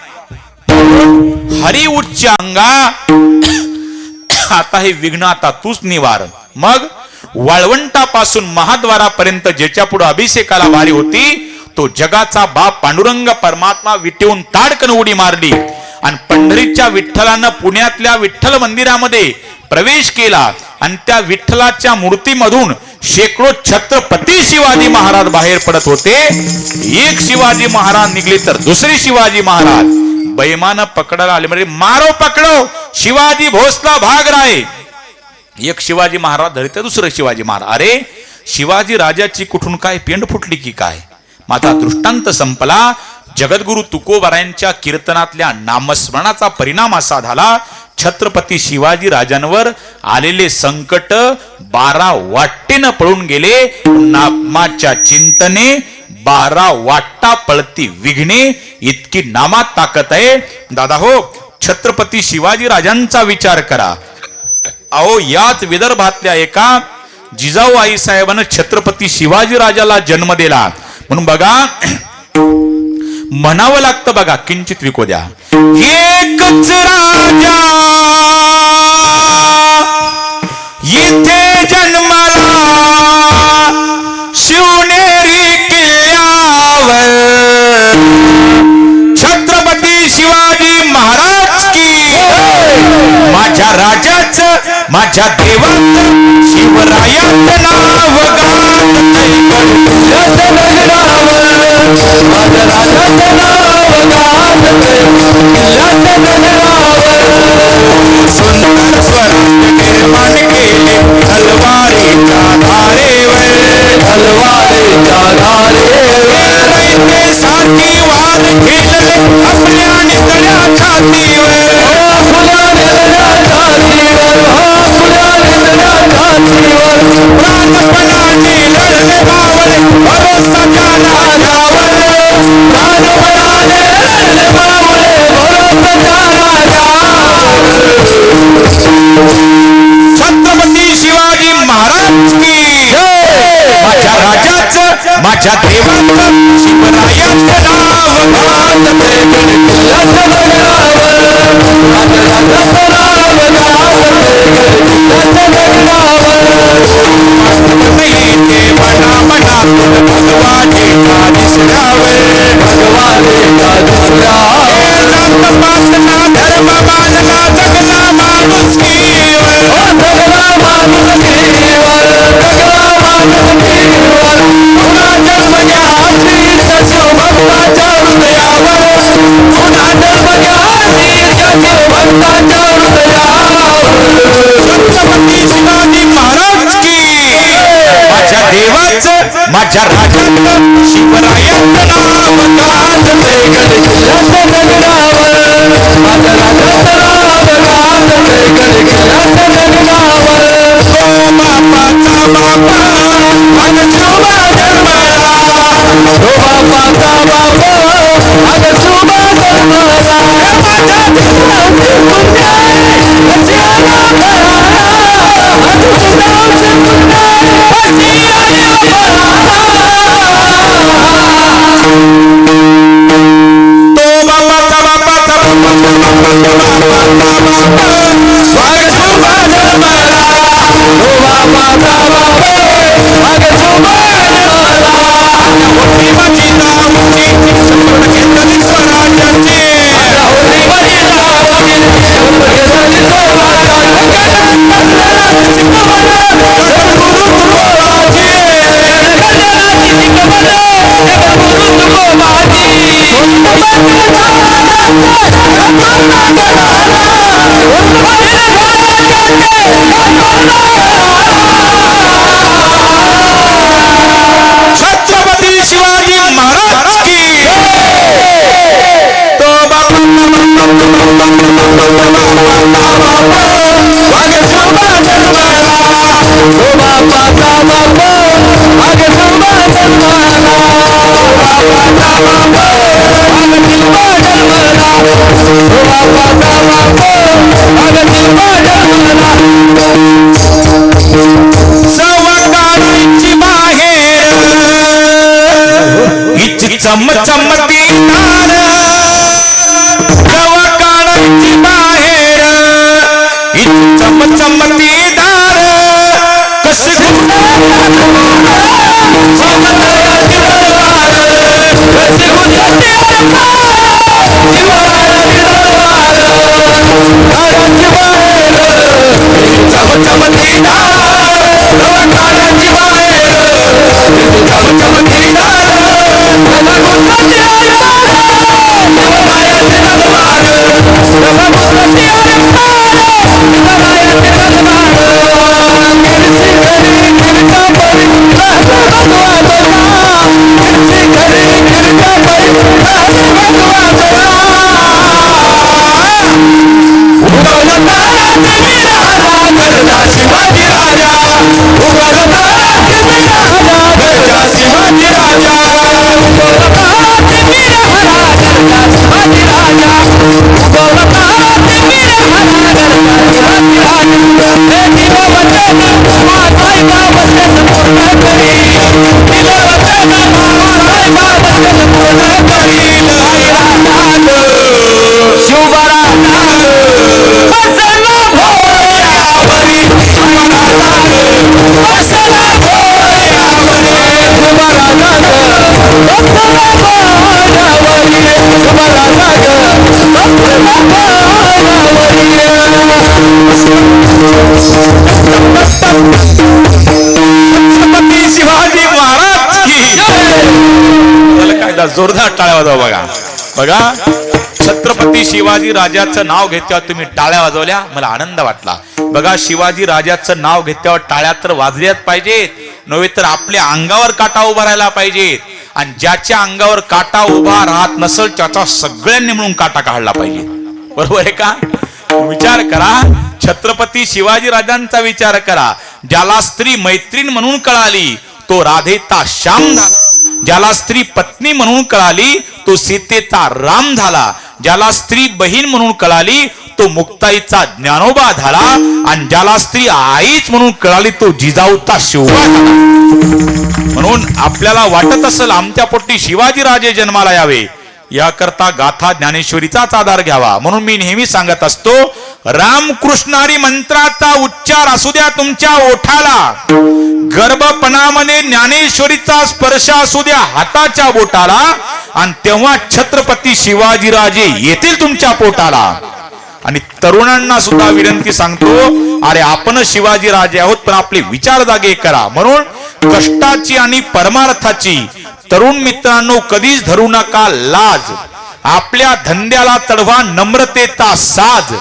हरी उच्च अंगा. आता हे विघ्न आता तूच निवार. मग वाळवंटापासून महाद्वारापर्यंत ज्याच्या पुढे अभिषेकाला बारी होती तो जगाचा बाप पांडुरंग परमात्मा विटेवून ताडकन उडी मारली. आणि पंढरीच्या विठ्ठलानं पुण्यातल्या विठ्ठल मंदिरामध्ये प्रवेश केला. आणि त्या विठ्ठलाच्या मूर्तीमधून शेकडो छत्रपती शिवाजी महाराज बाहेर पडत होते. एक शिवाजी महाराज निघले तर दुसरे शिवाजी महाराज बैमान पकडायला आले. म्हणजे मारो पकडो शिवाजी भोसला भाग राय. एक शिवाजी महाराज धरले तर दुसरं शिवाजी महाराज. अरे शिवाजी राजाची कुठून काय पेंड फुटली की काय? माझा दृष्टांत संपला. जगद्गुरु तुकोबारायांच्या कीर्तनातल्या नामस्मरणाचा परिणाम असा झाला, छत्रपती शिवाजी राजांवर आलेले संकट 12 वाटेनं पळून गेले. नामाच्या चिंतने 12 वाटा पळती विघ्ने. इतकी नामात ताकद आहे दादा हो. छत्रपती शिवाजी राजांचा विचार करा. अहो याच विदर्भातल्या एका जिजाऊ आई साहेबांना छत्रपती शिवाजी राजाला जन्म दिला. म्हणून बघा म्हणावं लागतं बघा. किंचित विको द्या. एकच राजा इथे जन्मला शिवनेरी किल्ल्यावर. छत्रपती शिवाजी महाराज की. माझ्या राजाचं माझ्या देवाचं शिवरायाचं नाव गात सुंदर स्वराज्य निर्माण केले तलवारीच्या धारेवर. तलवारीच्या धारेवर दैत्यासाठी वाद खेळले आपल्या नितळ्या छातीवर. प्राणपणाने लढले बावळे भरोसा त्याला काढायची बाहेर हिची चमचमती दार, जवा काढायची बाहेर हिची चमचमती दार, कशी शिवाजी महाराज की जोरदार टाळ्या वाजवा. बघा बघा, छत्रपती शिवाजी राजाचं नाव घेतल्यावर तुम्ही टाळ्या वाजवल्या, मला आनंद वाटला. बघा, शिवाजी राजाचं नाव घेतल्यावर टाळ्या तर वाजल्याच पाहिजेत, नव्हे तर आपल्या अंगावर काटा उभा राहायला पाहिजेत. आणि ज्याच्या अंगावर काटा उभा राहत नसेल त्याचा सगळ्यांनी मिळून काटा काढला पाहिजे. बरोबर आहे का? विचार करा, छत्रपती शिवाजी राजांचा विचार करा. ज्याला स्त्री मैत्रीण म्हणून कळाली तो राधेचा श्याम झाला, ज्याला स्त्री पत्नी म्हणून कळाली तो सीतेचा राम झाला, ज्याला स्त्री बहीण म्हणून कळाली तो मुक्ताईचा ज्ञानोबा झाला, आणि ज्याला स्त्री आईच म्हणून कळाली तो जिजाऊचा शिवबा झाला. म्हणून आपल्याला वाटत असेल आमच्या पोटी शिवाजी राजे जन्माला यावे, याकरता गाथा ज्ञानेश्वरीचाच आधार घ्यावा. म्हणून मी नेहमी सांगत असतो, रामकृष्णारी मंत्राचा उच्चार असू द्या तुमच्या ओठाला, गर्भपणामध्ये ज्ञानेश्वरीचा स्पर्श असू द्या हाताच्या बोटाला, आणि तेव्हा छत्रपती शिवाजीराजे येतील तुमच्या पोटाला. आणि तरुणांना सुद्धा विनंती सांगतो, अरे आपण शिवाजी राजे आहोत, पण आपले विचार जागे करा. म्हणून कष्टाची आणि परमार्थाची तरुण मित्रांनो कधीच धरू नका लाज, आपल्या धंद्याला चढवा नम्रतेचा साज,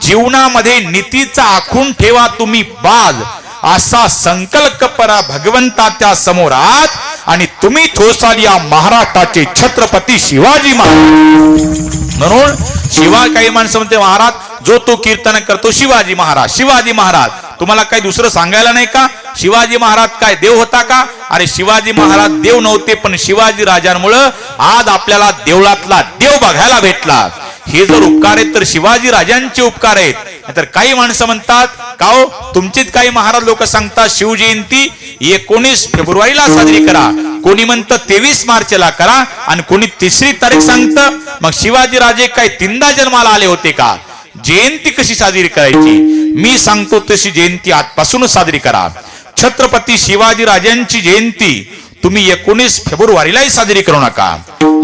जीवनामध्ये नीतीचा आखून ठेवा तुम्ही बाज, असा संकल्प करा भगवंताच्या समोर आज, आणि तुम्ही ठोसाल या महाराष्ट्राचे छत्रपती शिवाजी महाराज. म्हणून शिवाय काही माणसं म्हणते, महाराज जो तो कीर्तन करतो शिवाजी महाराज, शिवाजी महाराज. तुम्हाला काही दुसरं सांगायला नाही का? शिवाजी महाराज काय देव होता का? अरे शिवाजी महाराज देव नव्हते, पण शिवाजी राजांमुळे आज आपल्याला देवळातला देव बघायला भेटला. हे जर उपकार आहेत तर शिवाजी राजांचे उपकार आहेत. तर काही माणसं म्हणतात का हो, तुमचीच काही महाराज लोक सांगतात शिवजयंती 19 फेब्रुवारीला साजरी करा, कोणी म्हणतं 23 मार्चला करा, आणि कोणी 3री तारीख सांगतं. मग शिवाजी राजे काय 3दा जन्माला आले होते का? जयंती कशी साजरी करायची? मी सांगतो तशी जयंती आजपासूनच साजरी करा. छत्रपती शिवाजी राजांची जयंती तुम्ही 19 फेब्रुवारीलाही साजरी करू नका,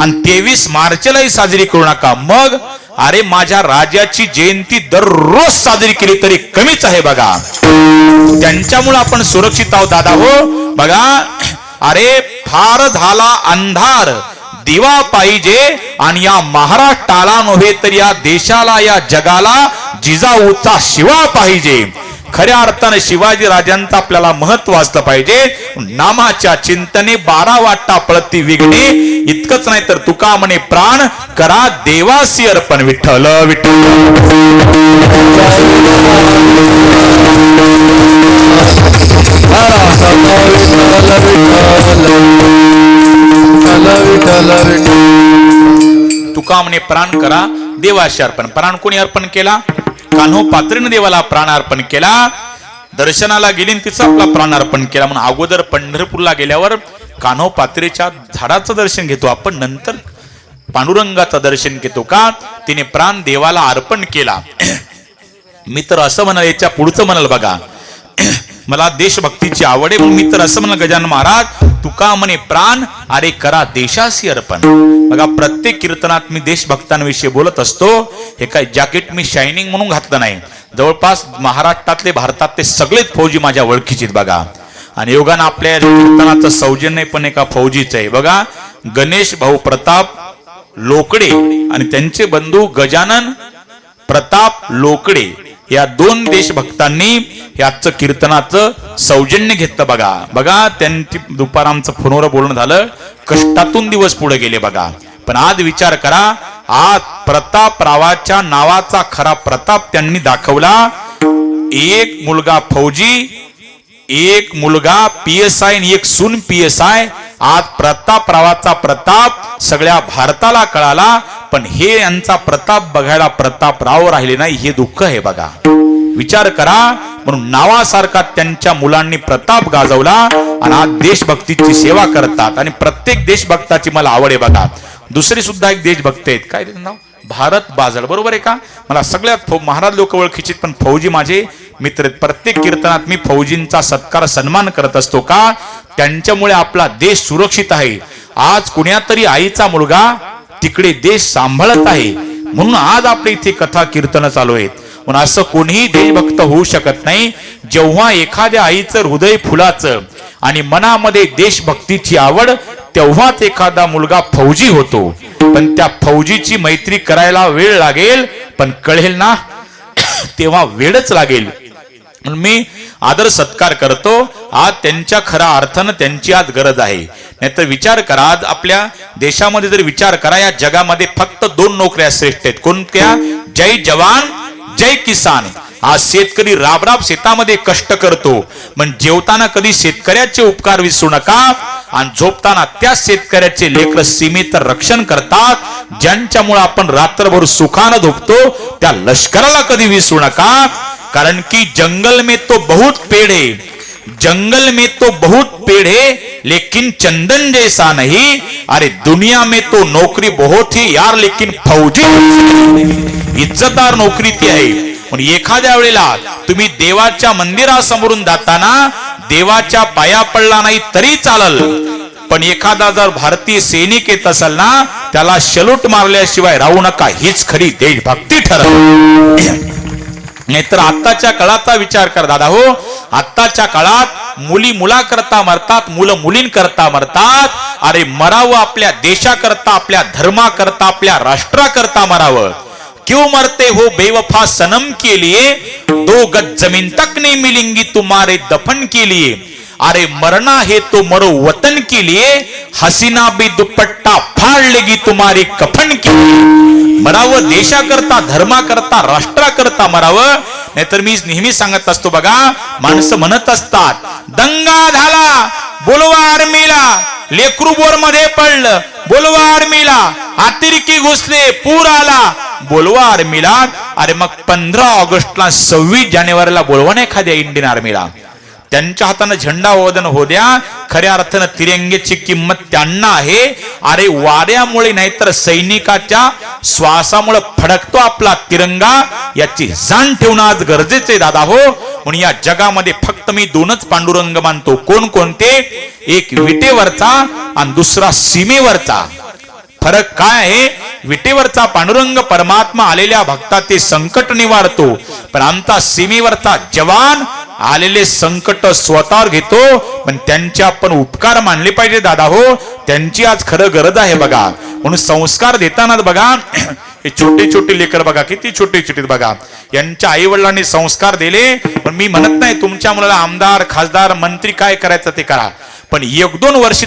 आणि 23 मार्चलाही साजरी करू नका. मग अरे माझ्या राजाची जयंती दररोज साजरी केली तरी कमीच आहे. बघा, त्यांच्यामुळे आपण सुरक्षित आहोत दादा हो. बघा, अरे फार झाला अंधार दिवा पाहिजे, आणि या महाराष्ट्राला नव्हे तर या देशाला या जगाला जिजाऊचा शिवा पाहिजे. खऱ्या अर्थाने शिवाजी राजांचं आपल्याला महत्व असलं पाहिजे. नामाच्या चिंतने 12 वाटा पळती विघ्ने, इतकंच नाही तर तुका म्हणे प्राण करा देवासी अर्पण. विठ्ठल विठ्ठल तुका म्हणे प्राण करा देवाशी अर्पण. प्राण कोणी अर्पण केला? कान्हो पात्रीने देवाला प्राण अर्पण केला. दर्शनाला गेली तिचा आपला प्राण अर्पण केला. म्हणून अगोदर पंढरपूरला गेल्यावर कान्हो पात्रेच्या झाडाचं दर्शन घेतो आपण, नंतर पांडुरंगाचं दर्शन घेतो. का? तिने प्राण देवाला अर्पण केला. मी तर असं म्हणाल, याच्या पुढचं म्हणाल बघा, मला देशभक्तीची आवड आहे म्हणून मी तर असं म्हणाल, गजानन महाराज तुका म्हणे प्राण अरे करा देशाशी अर्पण. बघा प्रत्येक कीर्तनात मी देशभक्तांविषयी बोलत असतो. हे काय जॅकेट मी शायनिंग म्हणून घातलं नाही. जवळपास महाराष्ट्रातले भारतातले सगळेच फौजी माझ्या ओळखीचे बघा. आणि योगानं आपल्या कीर्तनाचं सौजन्य पण एका फौजीचं आहे बघा. गणेश भाऊ प्रताप लोकडे आणि त्यांचे बंधू गजानन प्रताप लोकडे या 2 देशभक्तांनी हे आजचं कीर्तनाचं सौजन्य घेतलं बघा. बघा त्यांची दुपार आमचं फोनवर बोलणं झालं, कष्टातून दिवस पुढे गेले बघा. पण आज विचार करा, आज प्रतापरावाच्या नावाचा खरा प्रताप त्यांनी दाखवला. एक मुलगा फौजी, एक मुलगा PSI आणि एक सून PSI. आज प्रतापरावाचा प्रताप सगळ्या भारताला कळाला. पण हे यांचा प्रताप बघायला प्रतापराव राहिले नाही, हे दुःख आहे बघा. विचार करा. म्हणून नावासारखा त्यांच्या मुलांनी प्रताप गाजवला आणि आज देशभक्तीची सेवा करतात. आणि प्रत्येक देशभक्ताची मला आवड आहे बघा. दुसरी सुद्धा एक देशभक्त आहेत, काय त्याचं नाव? भारत बाजळ, बरोबर आहे का? मला सगळ्यात महाराज लोक ओळखीचे, पण फौजी माझे मित्र आहेत. प्रत्येक कीर्तनात मी फौजींचा सत्कार सन्मान करत असतो. का? त्यांच्यामुळे आपला देश सुरक्षित आहे. आज कुण्यातरी आईचा मुलगा तिकडे देश सांभाळत आहे, म्हणून आज आपल्या इथे कथा कीर्तन चालू आहेत. म्हणून असं कोणीही देशभक्त होऊ शकत नाही जेव्हा एखाद्या आईचं हृदय फुलाचं आणि मनामध्ये देशभक्तीची आवड, तेव्हाच एखादा मुलगा फौजी होतो. पण त्या फौजीची मैत्री करायला वेळ लागेल, पण कळेल ना तेव्हा वेळच लागेल. मी आदर सत्कार करतो. आज त्यांच्या खऱ्या अर्थानं त्यांची आज गरज आहे. नाहीतर विचार करा, आज आपल्या देशामध्ये जर विचार करा, या जगामध्ये फक्त 2 नोकऱ्या श्रेष्ठ आहेत. कोणत्या? जय जवान जय किसान. आज शेतकरी राबराब शेतामध्ये कष्ट करतो, पण जेवताना कधी शेतकऱ्याचे उपकार विसरू नका. आणि झोपताना त्या शेतकऱ्याचे लेकर सीमेचं रक्षण करतात. ज्यांच्यामुळे आपण रात्रभर सुखानं झोपतो, त्या लष्कराला कधी विसरू नका. कारण की जंगल में तो बहुत पेड़ है, जंगल में तो बहुत पेड़ है, लेकिन चंदन जैसा नहीं. अरे दुनिया में तो नौकरी बहुत ही यार, लेकिन फौजी इज्जतदार नौकरी ती आहे. पण एखाद्या वेळेला तुम्ही देवाच्या मंदिरासमोरून जाताना देवाच्या पाया पडला नाही तरी चालल, पण एखादा जर भारतीय सैनिक येत असेल ना, त्याला सल्यूट मारल्याशिवाय राहू नका. हीच खरी देशभक्ती ठरल. नाहीतर आत्ताच्या काळाचा विचार कर दादा हो. आत्ताच्या काळात मुली मुलाकरता मरतात, मुलं मुलींकरता मरतात. अरे मरावं आपल्या देशाकरता, आपल्या धर्माकरता, आपल्या राष्ट्राकरता मरावं. क्यों मरते हो बेवफा सनम के लिए, 2 गज जमीन तक नहीं मिलेंगी तुम्हारे दफन के लिए. अरे मरना है तो मरो वतन के लिए, हसीना भी दुपट्टा फाड़ लेगी तुम्हारी कफन के लिए. मरावं देशाकरता, धर्माकरता, राष्ट्राकरता मरावं. नाहीतर मी नेहमी सांगत असतो बघा, माणसं म्हणत असतात दंगा झाला बोलवा आर्मीला, लेकरू बोर मध्ये पडलं बोलवा आर्मीला, अतिरेकी घुसले पूर आला बोलवा आर्मीला. अरे मग 15 ऑगस्टला 26 जानेवारीला बोलवा ना एखाद्या इंडियन आर्मीला. त्यांच्या हाताने झेंडा वदन हो द्या. खऱ्या अर्थानं तिरंग्याची किंमत त्यांना आहे. अरे वाऱ्यामुळे नाहीतर सैनिकाच्या श्वासामुळे फडकतो आपला तिरंगा, याची जाण ठेवणं आज गरजेचे दादा हो. म्हणून या जगामध्ये फक्त मी 2च पांडुरंग मानतो. कोण कोणते? एक विटेवरचा आणि दुसरा सीमेवरचा. फरक काय आहे? विटेवरचा पांडुरंग परमात्मा आलेल्या भक्ताचे संकट निवारतो, पण आमचा सीमेवरचा जवान आलेले संकट स्वतःवर घेतो. पण त्यांचे आपण उपकार मानले पाहिजे दादा हो. त्यांची आज खरं गरज आहे बघा. म्हणून संस्कार देताना बघा, हे छोटे छोटे लेकर बघा, किती छोटे छोटे बघा. यांच्या आई वडिलांनी संस्कार दिले. पण मी म्हणत नाही तुमच्या मुलाला आमदार खासदार मंत्री काय करायचं ते करा, पण 1-2 वर्ष